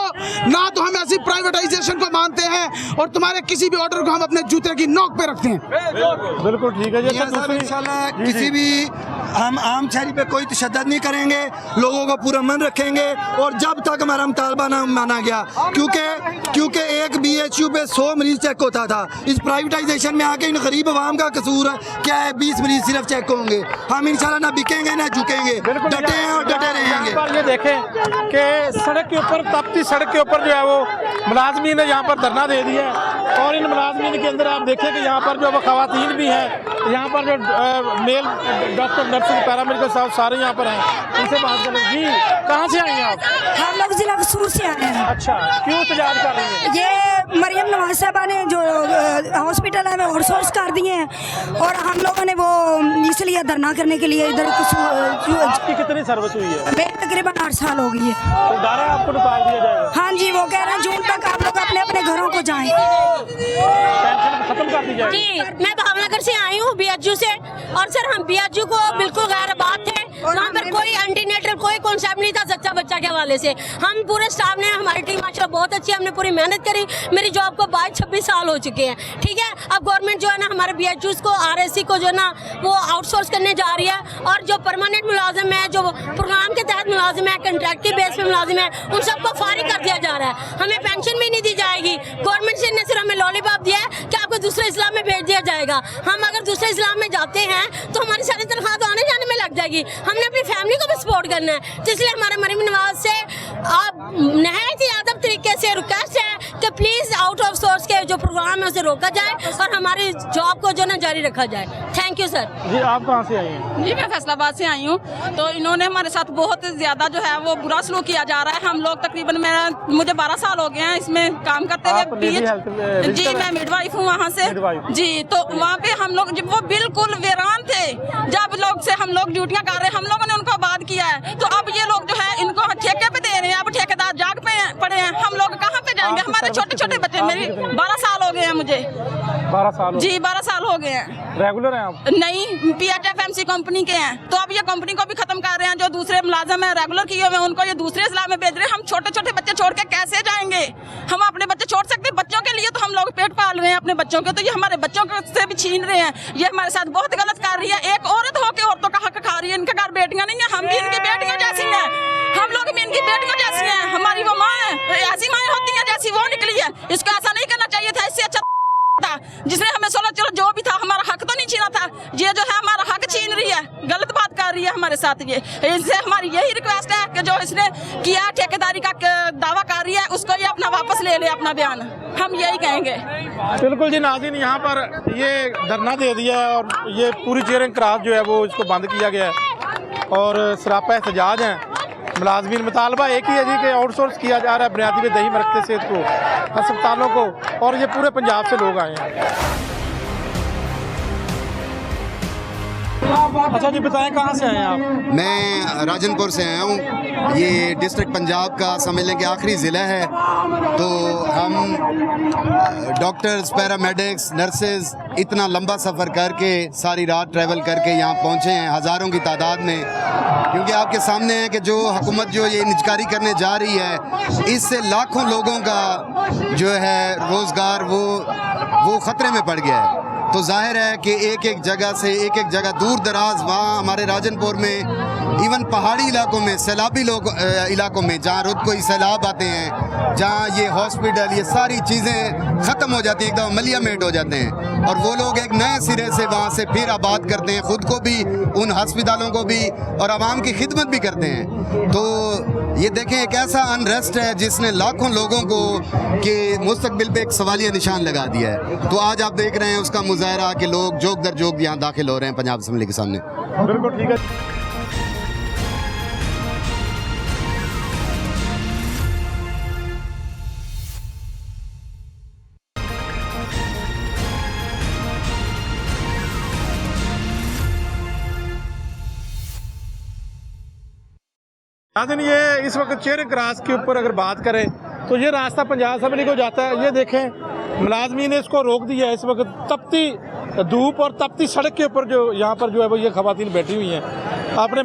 ना तो हम ऐसी प्राइवेटाइजेशन को मानते हैं और तुम्हारे किसी भी ऑर्डर को हम अपने जूते की नोक पे रखते हैं। बिल्कुल ठीक है। इंशाल्लाह किसी भी हम आम शहरी पे कोई तशद्दुद नहीं करेंगे, लोगों को पूरा मन रखेंगे, और जब तक हमारा मुतालबा ना माना गया, क्योंकि एक BHU पे 100 मरीज चेक होता था। इस प्राइवेटाइजेशन में आके इन गरीब आवाम का कसूर क्या है? 20 मरीज सिर्फ चेक होंगे। हम इंशाल्लाह ना बिकेंगे ना झुकेंगे, डटे हैं और डटे रहेंगे। ये देखें कि सड़क के ऊपर, तपती सड़क के ऊपर जो है वो मुलाजमीन ने यहाँ पर धरना दे दिया है, और इन मुलाजमीन के अंदर आप देखें कि यहाँ पर जो वो खवातीन भी हैं, यहाँ पर जो मेल डॉक्टर, नर्सिंग, पैरामेडिकल साहब सारे यहाँ पर हैं। उनसे बात करें। जी, कहाँ से आई हैं आप? हम लोग जिला कसूर से आए हैं। अच्छा, क्यों एहतजाज कर रही हैं? ये मरियम नवाज साहबा ने जो हॉस्पिटल है वो आउटसोर्स कर दिए हैं, और हम लोगों ने वो इसलिए धरना करने के लिए इधर आपकी कितनी सर्विस हुई है? मेरी तकरीबन 8 साल हो गई है। तो डर है आपको निकाल दिया जाएगा? हाँ जी, वो कह रहे हैं जून तक आप लोग अपने अपने घरों को जाएं। पेंशन खत्म कर दी जाएगी? जी, मैं भावनगर से आई हूँ, BHU से, और सर हम BHU को बिल्कुल गैर बात थे। वहाँ पर कोई एंटीनेटल कोई कॉन्सेप्ट नहीं था सच्चा बच्चा के हवाले से। हम पूरे स्टाफ ने, हमारी टीम माशाल्लाह बहुत अच्छी है, हमने पूरी मेहनत करी। मेरी जॉब को 22-26 साल हो चुके हैं, ठीक है। अब गवर्नमेंट जो है ना हमारे BHUs को, RSC को जो है ना वो आउटसोर्स करने जा रही है, और जो परमानेंट मुलाजिम है, जो प्रोग्राम के तहत मुलाजिम है, कंट्रैक्ट के बेस पे मुलाजिम है, उन सबको फारिग कर दिया जा रहा है। हमें पेंशन भी नहीं दी जाएगी। गवर्नमेंट से ने सिर्फ हमें लॉलीपॉप दिया है कि आपको दूसरे इस्लाम में भेज दिया जाएगा। हम अगर दूसरे इस्लाम में जाते हैं तो हमारी सारी तनख्वाह तो आने जाने में लग जाएगी। हमने अपनी फैमिली को भी सपोर्ट करना है, तो इसलिए हमारे मरीम नवाज से आप नहायत ही अदब तरीके से रिक्वेस्ट है कि प्लीज़ आउट ऑफ सोर्स के जो प्रोग्राम है उसे रोका जाए और हमारी जॉब को जो ना जारी रखा जाए। Thank you sir. जी, आप कहाँ से आई हैं? जी, मैं फैसलाबाद से आई हूँ। तो इन्होंने हमारे साथ बहुत ज़्यादा जो है वो बुरा सलूक किया जा रहा है। हम लोग तकरीबन मुझे 12 साल हो गए हैं इसमें काम करते हुए। जी, मैं मिडवाइफ हूँ वहाँ से। जी, तो वहाँ पे हम लोग जब वो बिल्कुल वीरान थे, जब लोग से हम लोग ड्यूटियाँ कर रहे हैं, हम लोगों ने उनको आबाद किया है। तो अब ये लोग जो है इनको ठेके पे दे रहे हैं, अब ठेकेदार जाग पे पड़े हैं। हम लोग कहाँ पे जाएंगे? हमारे छोटे छोटे बच्चे, मेरी 12 साल हो गए हैं मुझे। 12 साल? जी, 12 साल हो गए हैं। रेगुलर हैं आप? नहीं, PHFMC कंपनी के हैं। तो अब ये कंपनी को भी खत्म कर रहे हैं। जो दूसरे मुलाजिम है रेगुलर किए हुए, उनको ये दूसरे इस्लाम में भेज रहे हैं। हम छोटे छोटे बच्चे छोड़ के कैसे जाएंगे? हम अपने बच्चे छोड़ सकते? बच्चों के लिए तो हम लोग पेट पाल रहे हैं अपने बच्चों के, तो ये हमारे बच्चों से भी छीन रहे हैं। ये हमारे साथ बहुत गलत कर रही है। एक औरत होकर औरतों का हक खा रही है। इनके घर बेटियां नहीं है, हम भी इनकी बेटियों जैसी हैं, हम लोग भी इनकी बेटियों जैसी हैं। हमारी वो माँ है, ऐसी माएँ होती हैं जैसी वो निकली है। इसको ऐसा नहीं करना चाहिए था। इससे अच्छा था जिसने हमें 16 चलो जो भी था, हमारा हक तो नहीं छीना था। ये जो है हमारा हक छीन रही है, गलत बात कर रही है हमारे साथ। ये इनसे हमारी यही रिक्वेस्ट है कि जो इसने किया ठेकेदारी का दावा कर रही है, उसको ये अपना वापस ले ले अपना बयान। हम यही कहेंगे। बिल्कुल जी नाज़रीन, यहाँ पर ये धरना दे दिया है और ये पूरी चेयरिंग क्रास जो है वो इसको बंद किया गया है और सरापा एहतजाज है। मुलाजमीन मुतालबा एक ही है जी कि आउटसोर्स किया जा रहा है बुनियादी दही मरकज़ सेहत को, अस्पतालों को, और ये पूरे पंजाब से लोग आए हैं। अच्छा जी, बताएं कहाँ से आए हैं आप? मैं राजनपुर से आया हूँ। ये डिस्ट्रिक्ट पंजाब का समझ लें कि आखिरी ज़िला है। तो हम डॉक्टर्स, पैरामेडिक्स, नर्सेज इतना लंबा सफ़र करके सारी रात ट्रैवल करके यहाँ पहुँचे हैं हज़ारों की तादाद में, क्योंकि आपके सामने है कि जो हुकूमत जो ये निजकारी करने जा रही है, इससे लाखों लोगों का जो है रोज़गार वो ख़तरे में पड़ गया है। तो जाहिर है कि एक एक जगह दूर दराज, वहाँ हमारे राजनपुर में इवन पहाड़ी इलाकों में, सैलाबी इलाकों में जहाँ रुत कोई सैलाब आते हैं, जहाँ ये हॉस्पिटल, ये सारी चीज़ें ख़त्म हो जाती हैं, एकदम अमलियामेट हो जाते हैं, और वो लोग एक नए सिरे से वहाँ से फिर आबाद करते हैं, ख़ुद को भी, उन हस्पतालों को भी, और आवाम की खिदमत भी करते हैं। तो ये देखें, एक ऐसा अनरेस्ट है जिसने लाखों लोगों को के मुस्तकबिल पे एक सवालिया निशान लगा दिया है। तो आज आप देख रहे हैं उसका मुजाहरा कि लोग जोक दर जोक यहाँ दाखिल हो रहे हैं पंजाब असेंबली के सामने। बिल्कुल ठीक है। नाज़रीन, ये इस वक्त चेयर क्रॉस के ऊपर अगर बात करें तो ये रास्ता पंजाब असेंबली को जाता है। ये देखें, मुलाजमीन ने इसको रोक दिया है। इस वक्त तपती धूप और तपती सड़क के ऊपर जो यहाँ पर जो है वो ये ख़वातीन बैठी हुई हैं, अपने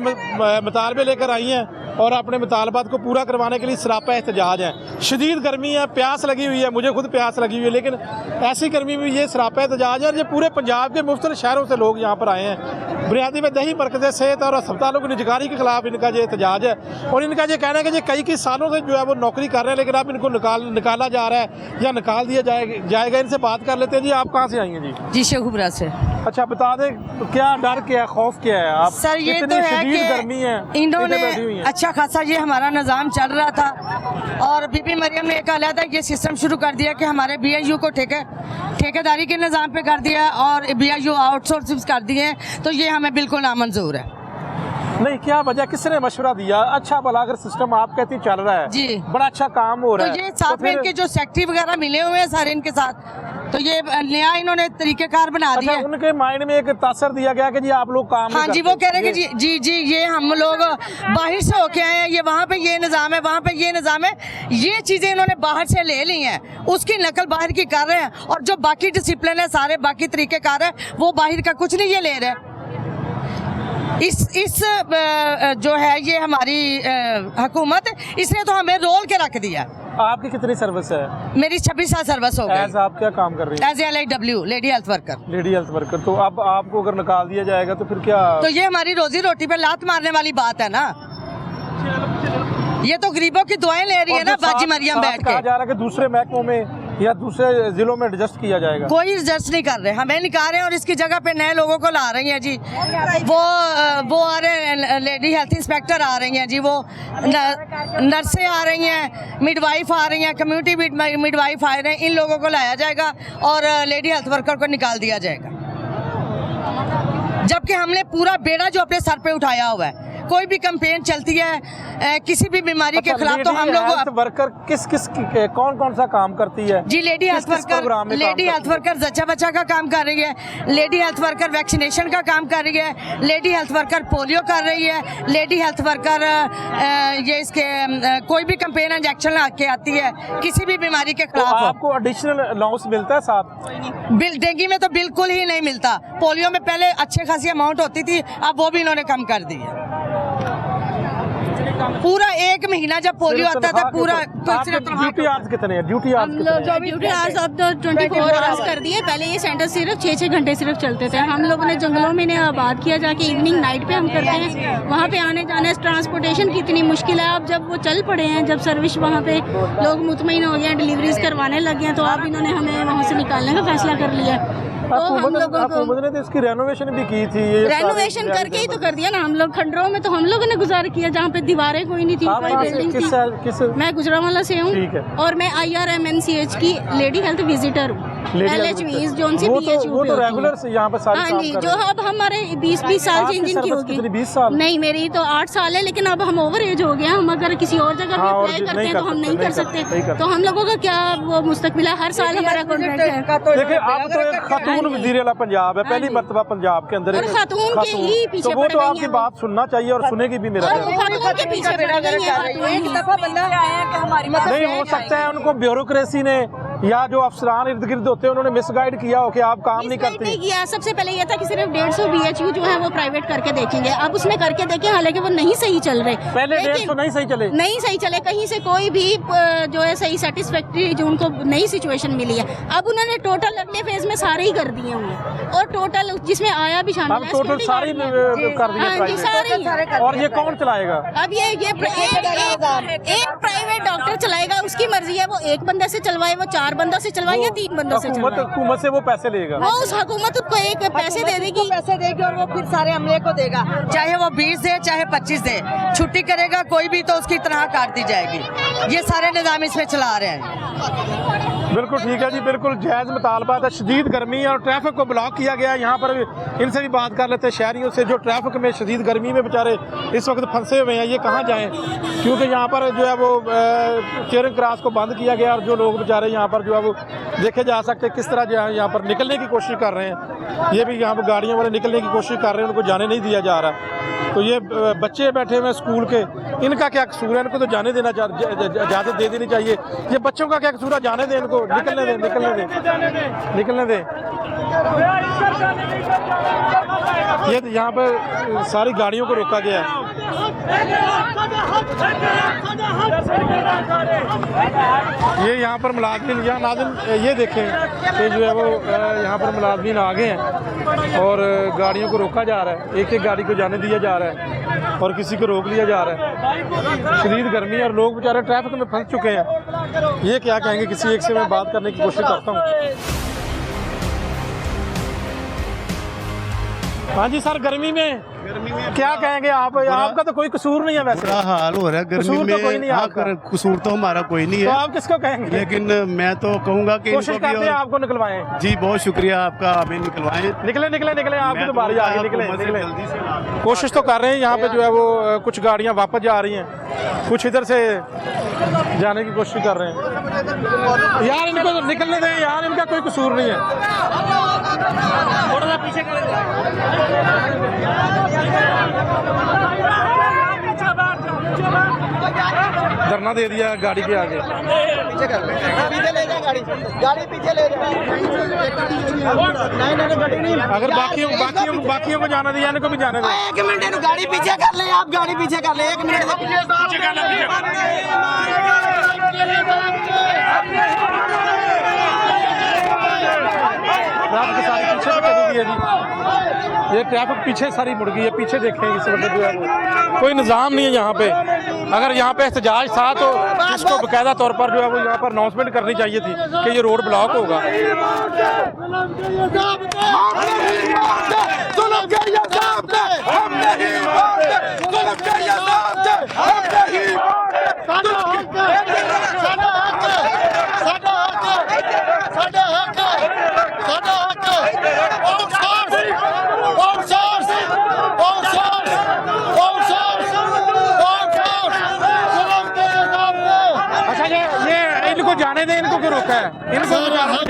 मुतालबे लेकर आई हैं और अपने मुतालबात को पूरा करवाने के लिए सरापा एहतजाज है। शदीद गर्मी है, प्यास लगी हुई है, मुझे खुद प्यास लगी हुई है, लेकिन ऐसी गर्मी में ये सरापा एहतजाज है। और ये पूरे पंजाब के मुख्तलिफ शहरों से लोग यहाँ पर आए हैं। बुनियादी में दही मरकज़ सेहत और अस्पतालों की निजकारी के खिलाफ इनका ये एहतजाज है, और इनका ये कहना है कि ये कई सालों से जो है वो नौकरी कर रहे हैं, लेकिन अब इनको निकाला जा रहा है या निकाल दिया जाएगा। इनसे बात कर लेते हैं। जी, आप कहाँ से आई हैं? जी शेखुपुरा से। अच्छा, बता दें तो क्या डर क्या है, खौफ क्या है? आप सर, ये तो है कि गर्मी है, इन्होंने अच्छा खासा ये हमारा निज़ाम चल रहा था, और बीबी मरियम ने एक अलहदा ये सिस्टम शुरू कर दिया कि हमारे BIU को ठेकेदारी के निज़ाम पे कर दिया और BIU आउटसोर्सिंग कर दिए। तो ये हमें बिल्कुल नामंजूर है। नहीं, क्या वजह, किसने मशवरा दिया? अच्छा भला अगर सिस्टम आप कहती चल रहा है जी, बड़ा अच्छा काम हो रहा है, तो ये साथ में इनके जो सेक्रेटरी वगैरह मिले हुए हैं सारे इनके साथ, तो ये नया इन्होंने तरीकेकार बना दिया। उनके माइंड में एक तासर दिया गया कि जी आप लोग काम हाँ जी, वो कह रहे हैं कि जी ये हम लोग बाहर से होके आए हैं, ये वहाँ पे ये निज़ाम है, वहाँ पे ये निज़ाम है, ये चीज़ें इन्होंने बाहर से ले ली हैं, उसकी नकल बाहर की कर रहे हैं, और जो बाकी डिसिप्लिन है, सारे बाकी तरीकेकार है, वो बाहर का कुछ नहीं ये ले रहे। इस जो है ये हमारी हुकूमत, इसने तो हमें रोल के रख दिया। आपकी कितनी सर्विस है? मेरी 26 साल सर्विस हो गई। एज आप क्या काम कर रही हैं? As LIW, lady health worker. तो अब आपको अगर निकाल दिया जाएगा तो फिर क्या? तो ये हमारी रोजी रोटी पे लात मारने वाली बात है ना। ये तो गरीबों की दुआएं ले रही है ना बाजी मरियम बैठ के। कहा जा रहा है कि दूसरे महकमों में या दूसरे जिलों में एडजस्ट किया जाएगा। कोई एडजस्ट नहीं कर रहे, हमें निकाल रहे हैं और इसकी जगह पे नए लोगों को ला रही हैं जी। वो आ रहे हैं, लेडी हेल्थ इंस्पेक्टर आ रही हैं जी, वो नर्सें आ रही हैं, मिडवाइफ आ रही हैं, कम्युनिटी मिडवाइफ आ रहे हैं। इन लोगों को लाया जाएगा और लेडी हेल्थ वर्कर को निकाल दिया जाएगा, जबकि हमने पूरा बेड़ा जो अपने सर पे उठाया हुआ है। कोई भी कैंपेन चलती है किसी भी बीमारी के खिलाफ, तो हम लोग वर्कर कौन सा काम करती है जी? लेडी हेल्थ वर्कर जच्चा बच्चा का काम कर रही है, लेडी हेल्थ वर्कर वैक्सीनेशन का काम कर रही है, लेडी हेल्थ वर्कर पोलियो कर रही है, लेडी हेल्थ वर्कर ये इसके कोई भी कैंपेन इंजेक्शन ला के आती है किसी भी बीमारी के खिलाफ। तो आपको एडिशनल अलाउंस मिलता है साथ? डेंगू में तो बिल्कुल ही नहीं मिलता। पोलियो में पहले अच्छी खासी अमाउंट होती थी, अब वो भी इन्होंने कम कर दी है। पूरा एक महीना जब पोलियो आता था पूरा। ड्यूटी आवर्स कितने हैं? ड्यूटी आवर्स अब तो 24 आवर्स कर दिए। पहले ये सेंटर सिर्फ 6 घंटे सिर्फ चलते थे। हम लोगों ने जंगलों में ने आबाद किया जाके, इवनिंग नाइट पे हम करते हैं। वहाँ पे आने जाने ट्रांसपोर्टेशन की इतनी मुश्किल है। अब जब वो चल पड़े हैं, जब सर्विस वहाँ पे लोग मुतमईन हो गए हैं, डिलीवरीज करवाने लगे हैं, तो अब इन्होंने हमें वहाँ से निकालने का फैसला कर लिया। तो हम लोगों को ने तो इसकी रेनोवेशन भी की थी। रेनोवेशन करके ही तो कर दिया ना हम लोग। खंडरों में तो हम लोगों ने गुजारा किया जहाँ पे दीवारें कोई नहीं थी, कोई बिल्डिंग थी। मैं गुजरांवाला से हूँ और मैं IRMNCH की लेडी हेल्थ विजिटर हूँ। LHVs जोन सी BHU वो तो रेगुलर से यहाँ पर सारी हाँ काम जी, कर जो रहे हैं। अब हमारे 20 साल से इंजन की होगी। 20 साल? नहीं, मेरी तो 8 साल है, लेकिन अब हम ओवर एज हो गए हैं। हम अगर किसी और जगह भी अप्लाई करते हैं तो हम नहीं कर सकते। तो हम लोगों का क्या वो मुस्तकबिल है, हर साल हमारा कॉन्ट्रैक्ट है। देखिए आप तो एक खातून वज़ीर आला पंजाब है, पहली मर्तबा पंजाब के अंदर और खातून के ही पीछे तो वो पड़ तो गई आपकी हैं। बात सुनना चाहिए और सुनेगी भी मेरा और ख्याल। वो खातून के पीछे पड़ गई हैं खातून ही। नहीं हो सकता है उनको ब्यूरोक्रेसी ने या जो अफसरान इर्द गिर्द होते हैं उन्होंने मिसगाइड किया हो कि आप काम नहीं करते। नहीं किया, सबसे पहले ये था कि सिर्फ 150 BHU जो है वो प्राइवेट करके देखेंगे। अब उसने करके देखे, हालांकि वो नहीं सही चल रहे। पहले 150 नहीं सही चले, नहीं सही चले, कहीं से कोई भी जो है सही सेटिस्फैक्ट्री जो उनको नई सिचुएशन मिली है। अब उन्होंने टोटल अगले फेज में सारे ही कर दिए होंगे और टोटल जिसमें आया भी शामिल है। टोटल सारी कर दिए हाँ जी, सारे। और ये कौन चलाएगा? अब ये एक प्राइवेट डॉक्टर चलाएगा, उसकी मर्जी है। वो एक बंदे से चलवाए, वो 4 बंदों से चलवाए या 3 बंदों से चलवाए। हुकूमत से वो पैसे लेगा, वो उस हुकूमत को एक पैसे दे देगी, और वो फिर सारे अमले को देगा, चाहे वो 20 दे चाहे 25 दे। छुट्टी करेगा कोई भी तो उसकी तनख्वाह काट दी जाएगी। ये सारे निज़ाम इसमें चला रहे हैं। बिल्कुल ठीक है जी, बिल्कुल जायज़ मुतालबा था। शदीद गर्मी और ट्रैफिक को ब्लॉक किया गया। यहाँ पर इनसे भी बात कर लेते हैं, शहरियों से जो ट्रैफिक में शदीद गर्मी में बेचारे इस वक्त फंसे हुए हैं, ये कहाँ जाएँ? क्योंकि यहाँ पर जो है वो चेयरिंग क्रॉस को बंद किया गया और जो लोग बेचारे यहाँ पर जो है वो देखे जा सकते हैं किस तरह जो है यहाँ पर निकलने की कोशिश कर रहे हैं। ये भी यहाँ पर गाड़ियों वाले निकलने की कोशिश कर रहे हैं, उनको जाने नहीं दिया जा रहा। तो ये बच्चे बैठे हुए हैं स्कूल के, इनका क्या कसूर है? इनको तो जाने देना, इजाज़त दे देनी चाहिए। ये बच्चों का क्या कसूर है? जाने दें इनको, निकलने दें, निकलने दें। ये यहाँ पर सारी गाड़ियों को रोका गया है। ये यहाँ पर मुलाजमीन, यहाँ नाज़िम ये देखें कि जो है वो यहाँ पर मुलाजमीन आ गए हैं और गाड़ियों को रोका जा रहा है। एक एक गाड़ी को जाने दिया जा रहा है और किसी को रोक लिया जा रहा है। शदीद गर्मी और लोग बेचारे ट्रैफिक में फंस चुके हैं। ये क्या कहेंगे, किसी एक से मैं बात करने की कोशिश करता हूँ। हाँ जी सर, गर्मी में क्या कहेंगे आप? आपका तो कोई कसूर नहीं है, वैसे बुरा हाल हो रहा है गर्मी में। तो कोई नहीं, हाँ, कसूर तो हमारा कोई नहीं है। तो आप किसको कहेंगे? लेकिन मैं तो कहूँगा कि कोशिश करते हैं आपको निकलवाएं। जी बहुत शुक्रिया आपका, हमें निकलवाएं। निकले आपकी तो बारी आ गई, निकले। कोशिश तो कर रहे हैं। यहाँ पे जो है वो कुछ गाड़ियाँ वापस जा रही हैं, कुछ इधर से जाने की कोशिश कर रहे हैं। यार इनको तो निकलने दें यार, इनका कोई कसूर नहीं है। थोड़ा सा पीछे धरना दे दिया गाड़ी के आगे। अगर बाकियों को जाना दिया, इनको भी जाने दें। 1 मिनट गाड़ी पीछे कर ले, आप गाड़ी पीछे कर ले, 1 मिनट ट्रैफिक सारी पीछे को चली गई है जी। ये ट्रैफिक पीछे सारी मुड़ गई है। पीछे देखें इस वक्त जो है वो कोई निज़ाम नहीं है यहाँ पे। अगर यहाँ पे एहतजाज था तो इसको बाकायदा तौर पर जो है वो यहाँ पर अनाउंसमेंट करनी चाहिए थी कि ये रोड ब्लॉक होगा। जाने दें, इनको क्यों रोका है? इनको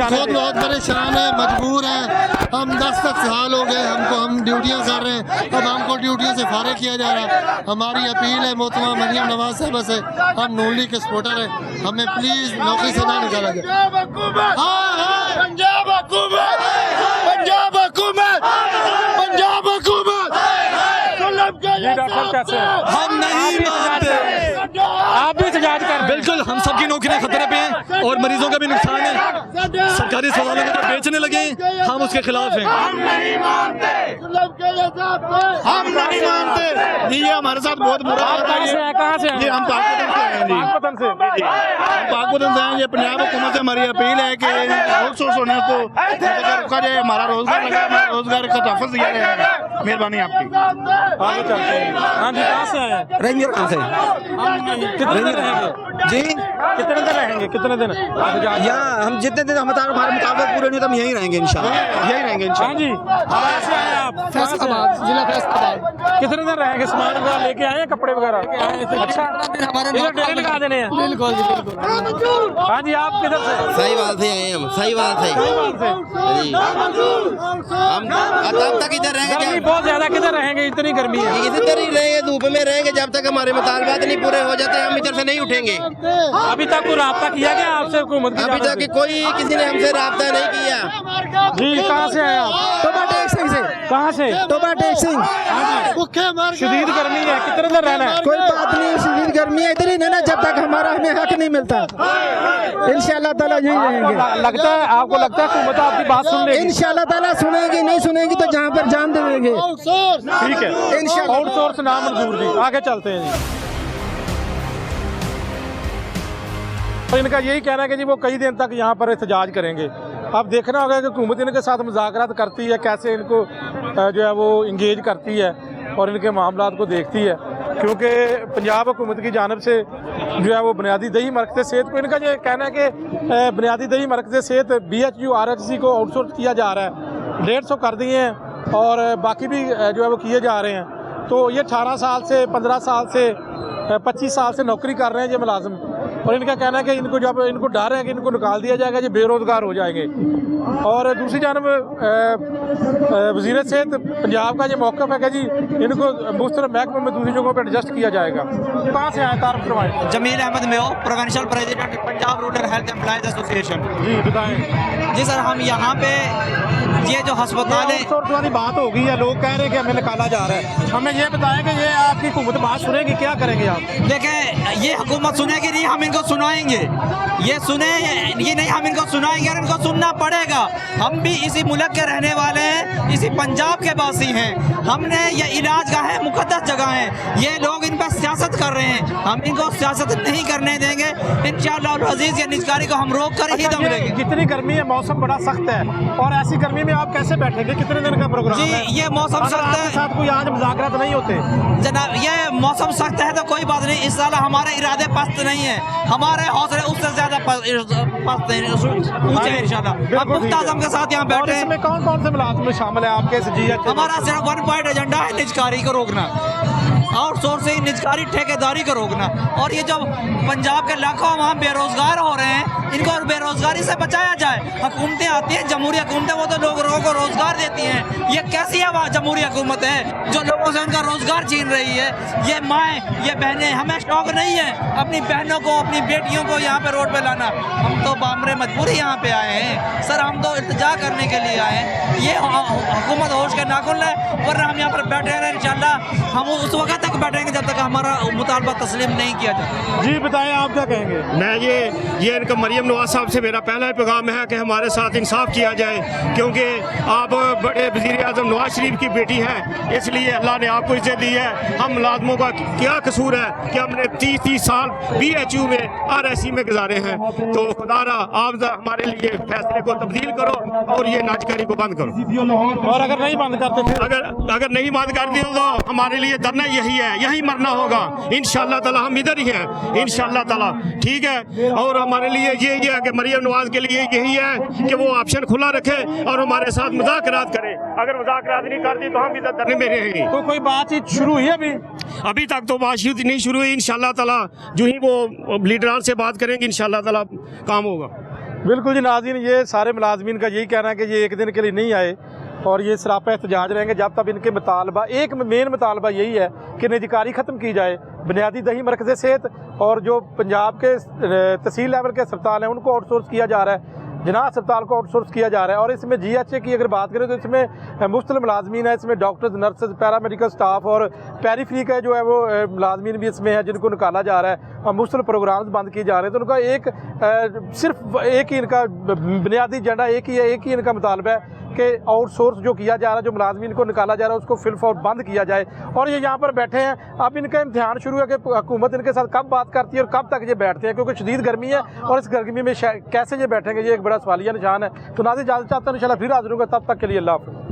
बहुत बहुत परेशान है, मजबूर हैं। हम 10 साल हो गए हमको, हम ड्यूटियां कर रहे हैं, अब हमको ड्यूटियों से फारिग किया जा रहा है। हमारी अपील है मोहतरमा मरियम नवाज साहब से, हम नून लीग के सपोर्टर हैं, हमें प्लीज नौकरी से ना निकाला जाए। पंजाब हुकूमत, पंजाब हुकूमत, पंजाब हुकूमत। कैसे हम नहीं मानते, आप भी एहतजाज कर? बिल्कुल, हम सबकी नौकरियां खतरे पे हैं और मरीजों का भी नुकसान है। सरकारी अस्पतालों में जो बेचने लगे हम उसके खिलाफ हैं। हम नहीं मानते जी, ये हमारे साथ बहुत बुरा हो रहा है। कहाँ से? जी हम पाकपतन से हैं जी, पाकपतन से। हम पाकपतन से हैं। ये पंजाब हुकूमत से हमारी अपील है कि आउटसोर्स होने को रोका जाए, हमारा रोजगार लगा, हमारा रोजगार का तहफ़्फ़ुज़ दिया जाएगा। मेहरबानी आपकी। आगे चलते हैं। हाँ जी, कहाँ से आए? रेंजर कहाँ से? कितने रहेंगे जी कितने दिन रहेंगे, कितने दिन यहाँ हम जितने दिन हमारे मुताबिक पूरे नहीं तो हम यहीं रहेंगे इंशाल्लाह, यहीं रहेंगे इंशाल्लाह। जी कैसे आए आप? फैसलाबाद, जिला फैसलाबाद। कितने दिन रहेंगे? सामान वगैरह लेके आए हैं, कपड़े वगैरह? अच्छा, इधर डेरे लगा देने हैं। बिल्कुल बिल्कुल। हाँ जी, आप किधर से? साहिवाल से आए हैं हम, साहिवाल से। हम तब तक इधर रहेंगे। गर्मी बहुत ज्यादा, किधर रहेंगे? इतनी गर्मी है। इसी तरह ही रहेंगे, धूप में रहेंगे जब तक हमारे मुतालबात नहीं पूरे हो जाते, हम इधर से नहीं उठेंगे। अभी तक कोई राब्ता किया गया आपसे हुकूमत की? अभी तक कोई किसी ने हमसे राब्ता नहीं किया। जी कहाँ से आए आप? टोबा टेक्सिंग से। कहाँ से? टोबा टेक्सिंग। भूखे मर शदीद गर्मी है, कितने दिन रहना है? कोई बात नहीं, शदीद गर्मी है इधर ही रहना जब तक हमारा हमें हक नहीं मिलता। इंशाल्लाह ताला यही रहेंगे। लगता है आपको, लगता है हुकूमत आपकी बात सुन लेगी? इंशाल्लाह ताला सुनेगी, नहीं सुनेगी तो जहाँ पर जान देंगे। ठीक है, इंशाल्लाह। आउटसोर्स ना मंजूर जी, आगे चलते हैं जी। तो इनका यही कहना है कि जी वो कई दिन तक यहाँ पर एहतजाज करेंगे। अब देखना होगा कि हुकूमत इनके साथ मुज़ाकरात करती है, कैसे इनको जो है वो इंगेज करती है और इनके मामलात को देखती है, क्योंकि पंजाब हुकूमत की जानिब से जो है वो बुनियादी दही मरकज़ सेहत को, इनका ये कहना है कि बुनियादी दही मरकज़ सेहत BHU RHC को आउटसोर्स किया जा रहा है। 150 कर दिए हैं और बाकी भी जो है वो किए जा रहे हैं। तो ये 18 साल से 15 साल से 25 साल से नौकरी कर रहे हैं ये मुलाजिम, और इनका कहना है कि इनको जब इनको डर है कि इनको निकाल दिया जाएगा, ये बेरोज़गार हो जाएंगे। और दूसरी जानब वज़ीर सेहत पंजाब का ये मौक़िफ़ है कि जी इनको मुख्तलिफ़ महकमों में दूसरी जगहों पर एडजस्ट किया जाएगा। कहाँ से आए, तारुफ करवाएं। Jameel Ahmed Meo, provincial president Punjab rural health employees association. जी बताएं। जी सर, हम यहाँ पे ये जो अस्पताल है, आउटसोर्स वाली बात हो गई है, लोग कह रहे हैं कि हमें निकाला जा रहा है। हमें ये बताएं कि ये आपकी हुकूमत बात सुनेगी, क्या करेंगे आप? देखें, ये हुकूमत सुनेगी नहीं, हम इनको सुनाएंगे। ये सुने ये नहीं, हम इनको सुनाएंगे और इनको सुनना पड़ेगा। हम भी इसी मुल्क के रहने वाले हैं, इसी पंजाब के वासी हैं। हमने ये इलाज गाह है, मुकद्दस जगह है। ये लोग इन पर सियासत कर रहे हैं, हम इनको सियासत नहीं करने देंगे। इंशाअल्लाह अज़ीज़ ये निजकारी को हम रोक कर ही दम लेंगे। जितनी गर्मी है, मौसम बड़ा सख्त है, और ऐसी गर्मी में आप कैसे बैठेंगे? कितने दिन का प्रोग्राम जी, है? ये मौसम सख्त है, साथ कोई आज मुज़ाकरात नहीं होते जनाब। ये मौसम सख्त है तो कोई बात नहीं, इस साल हमारे इरादे पस्त नहीं है, हमारे हौसले उससे ज्यादा पस्त नहीं, ऊंचे हैं इंशाल्लाह। हम पुख्ता अज़म के साथ यहाँ बैठे हैं। इसमें कौन कौन से मुलाजिम शामिल है आपके? हमारा सिर्फ 1 पॉइंट एजेंडा है, निजकारी को रोकना, आउटसोर्सिंग, निजकारी, ठेकेदारी को रोकना। और ये जब पंजाब के लाखों वहाँ बेरोजगार हो रहे हैं, इनको बेरोजगारी से बचाया जाए। हुकूमतें आती हैं, जमहूरी हुकूमतें, वो तो लोगों को रोजगार देती हैं। ये कैसी जमहूरी हुकूमत है जो लोगों से उनका रोजगार छीन रही है? ये माएँ, ये बहनें, हमें शौक नहीं है अपनी बहनों को, अपनी बेटियों को यहाँ पे रोड पे लाना। हम तो बामरे मजबूरी यहाँ पे आए हैं सर, हम तो इल्तिजा करने के लिए आए हैं। ये हुकूमत होश के नाखुन है, वरना हम यहाँ पर बैठे रहे इंशाल्लाह। हम उस वक्त तक बैठेंगे जब तक हमारा मुतालबा तस्लीम नहीं किया जाए। जी बताएं, आप क्या कहेंगे? मैं ये इनका मरियम नवाज साहब से मेरा पहला पैगाम है कि हमारे साथ इंसाफ किया जाए, क्योंकि आप बड़े वज़ीर आज़म नवाज शरीफ की बेटी हैं, इसलिए अल्लाह ने आपको इज्जत दी है। हम मुलाजमों का क्या कसूर है कि हमने 30 साल BHU में RSC में गुजारे हैं? तो खुदारा आप हमारे लिए फैसले को तब्दील करो और ये नाजकारी को बंद करो। और अगर नहीं बंद करते, अगर नहीं बंद करते हो तो हमारे लिए धरना यही है, यही मरना होगा इंशाअल्लाह ताला। हम इधर ही हैं इंशाअल्लाह ताला, ठीक है। और हमारे लिए ये है कि मरियम नवाज के लिए यही है कि वो ऑप्शन खुला रखे और हमारे साथ मुज़ाकरात करे। अगर मुज़ाकरात नहीं करती तो हम इधर धरने में रहेंगे। तो कोई बातचीत शुरू हुई अभी तक तो बातचीत नहीं शुरू हुई। इंशाअल्लाह ताला जो ही वो लीडरान से बात करेंगे इंशाअल्लाह ताला काम होगा। बिल्कुल जी नाज़रीन, ये सारे मुलाजमीन का यही कहना है कि ये एक दिन के लिए नहीं आए और ये सरापा एहतजाज रहेंगे जब तक इनके मुतालबा, एक मेन मुतालबा यही है कि निजकारी ख़त्म की जाए। बुनियादी दही मरकज़ सेहत और जो पंजाब के तहसील लेवल के अस्पताल हैं उनको आउटसोर्स किया जा रहा है, जना अस्पताल को आउटसोर्स किया जा रहा है। और इसमें GHA की अगर बात करें तो इसमें मुख्तलिफ मुलाजमीन है, इसमें डॉक्टर्स, नर्सेज, पैरामेडिकल स्टाफ और पेरीफ्री का जो है वो मुलाजमीन भी इसमें है जिनको निकाला जा रहा है और मुख्तलिफ प्रोग्राम्स बंद किए जा रहे हैं। तो उनका सिर्फ एक ही इनका बुनियादी एजेंडा एक ही इनका मुतालबा है कि आउटसोर्स जो किया जा रहा है, जो मुलाजमीन को निकाला जा रहा है, उसको फिलफौर बंद किया जाए। और ये यहाँ पर बैठे हैं, अब इनका इम्तिहान शुरू है कि हुकूमत इनके साथ कब बात करती है और कब तक ये बैठते हैं, क्योंकि शदीद गर्मी है और इस गर्मी में कैसे ये बैठेंगे, ये एक बड़ा सवालिया निशान है। तो नाज़रीन इजाज़त चाहता हूं, इंशाअल्लाह फिर हाज़िर होगा, तब तक के लिए अल्लाह हाफ़िज़।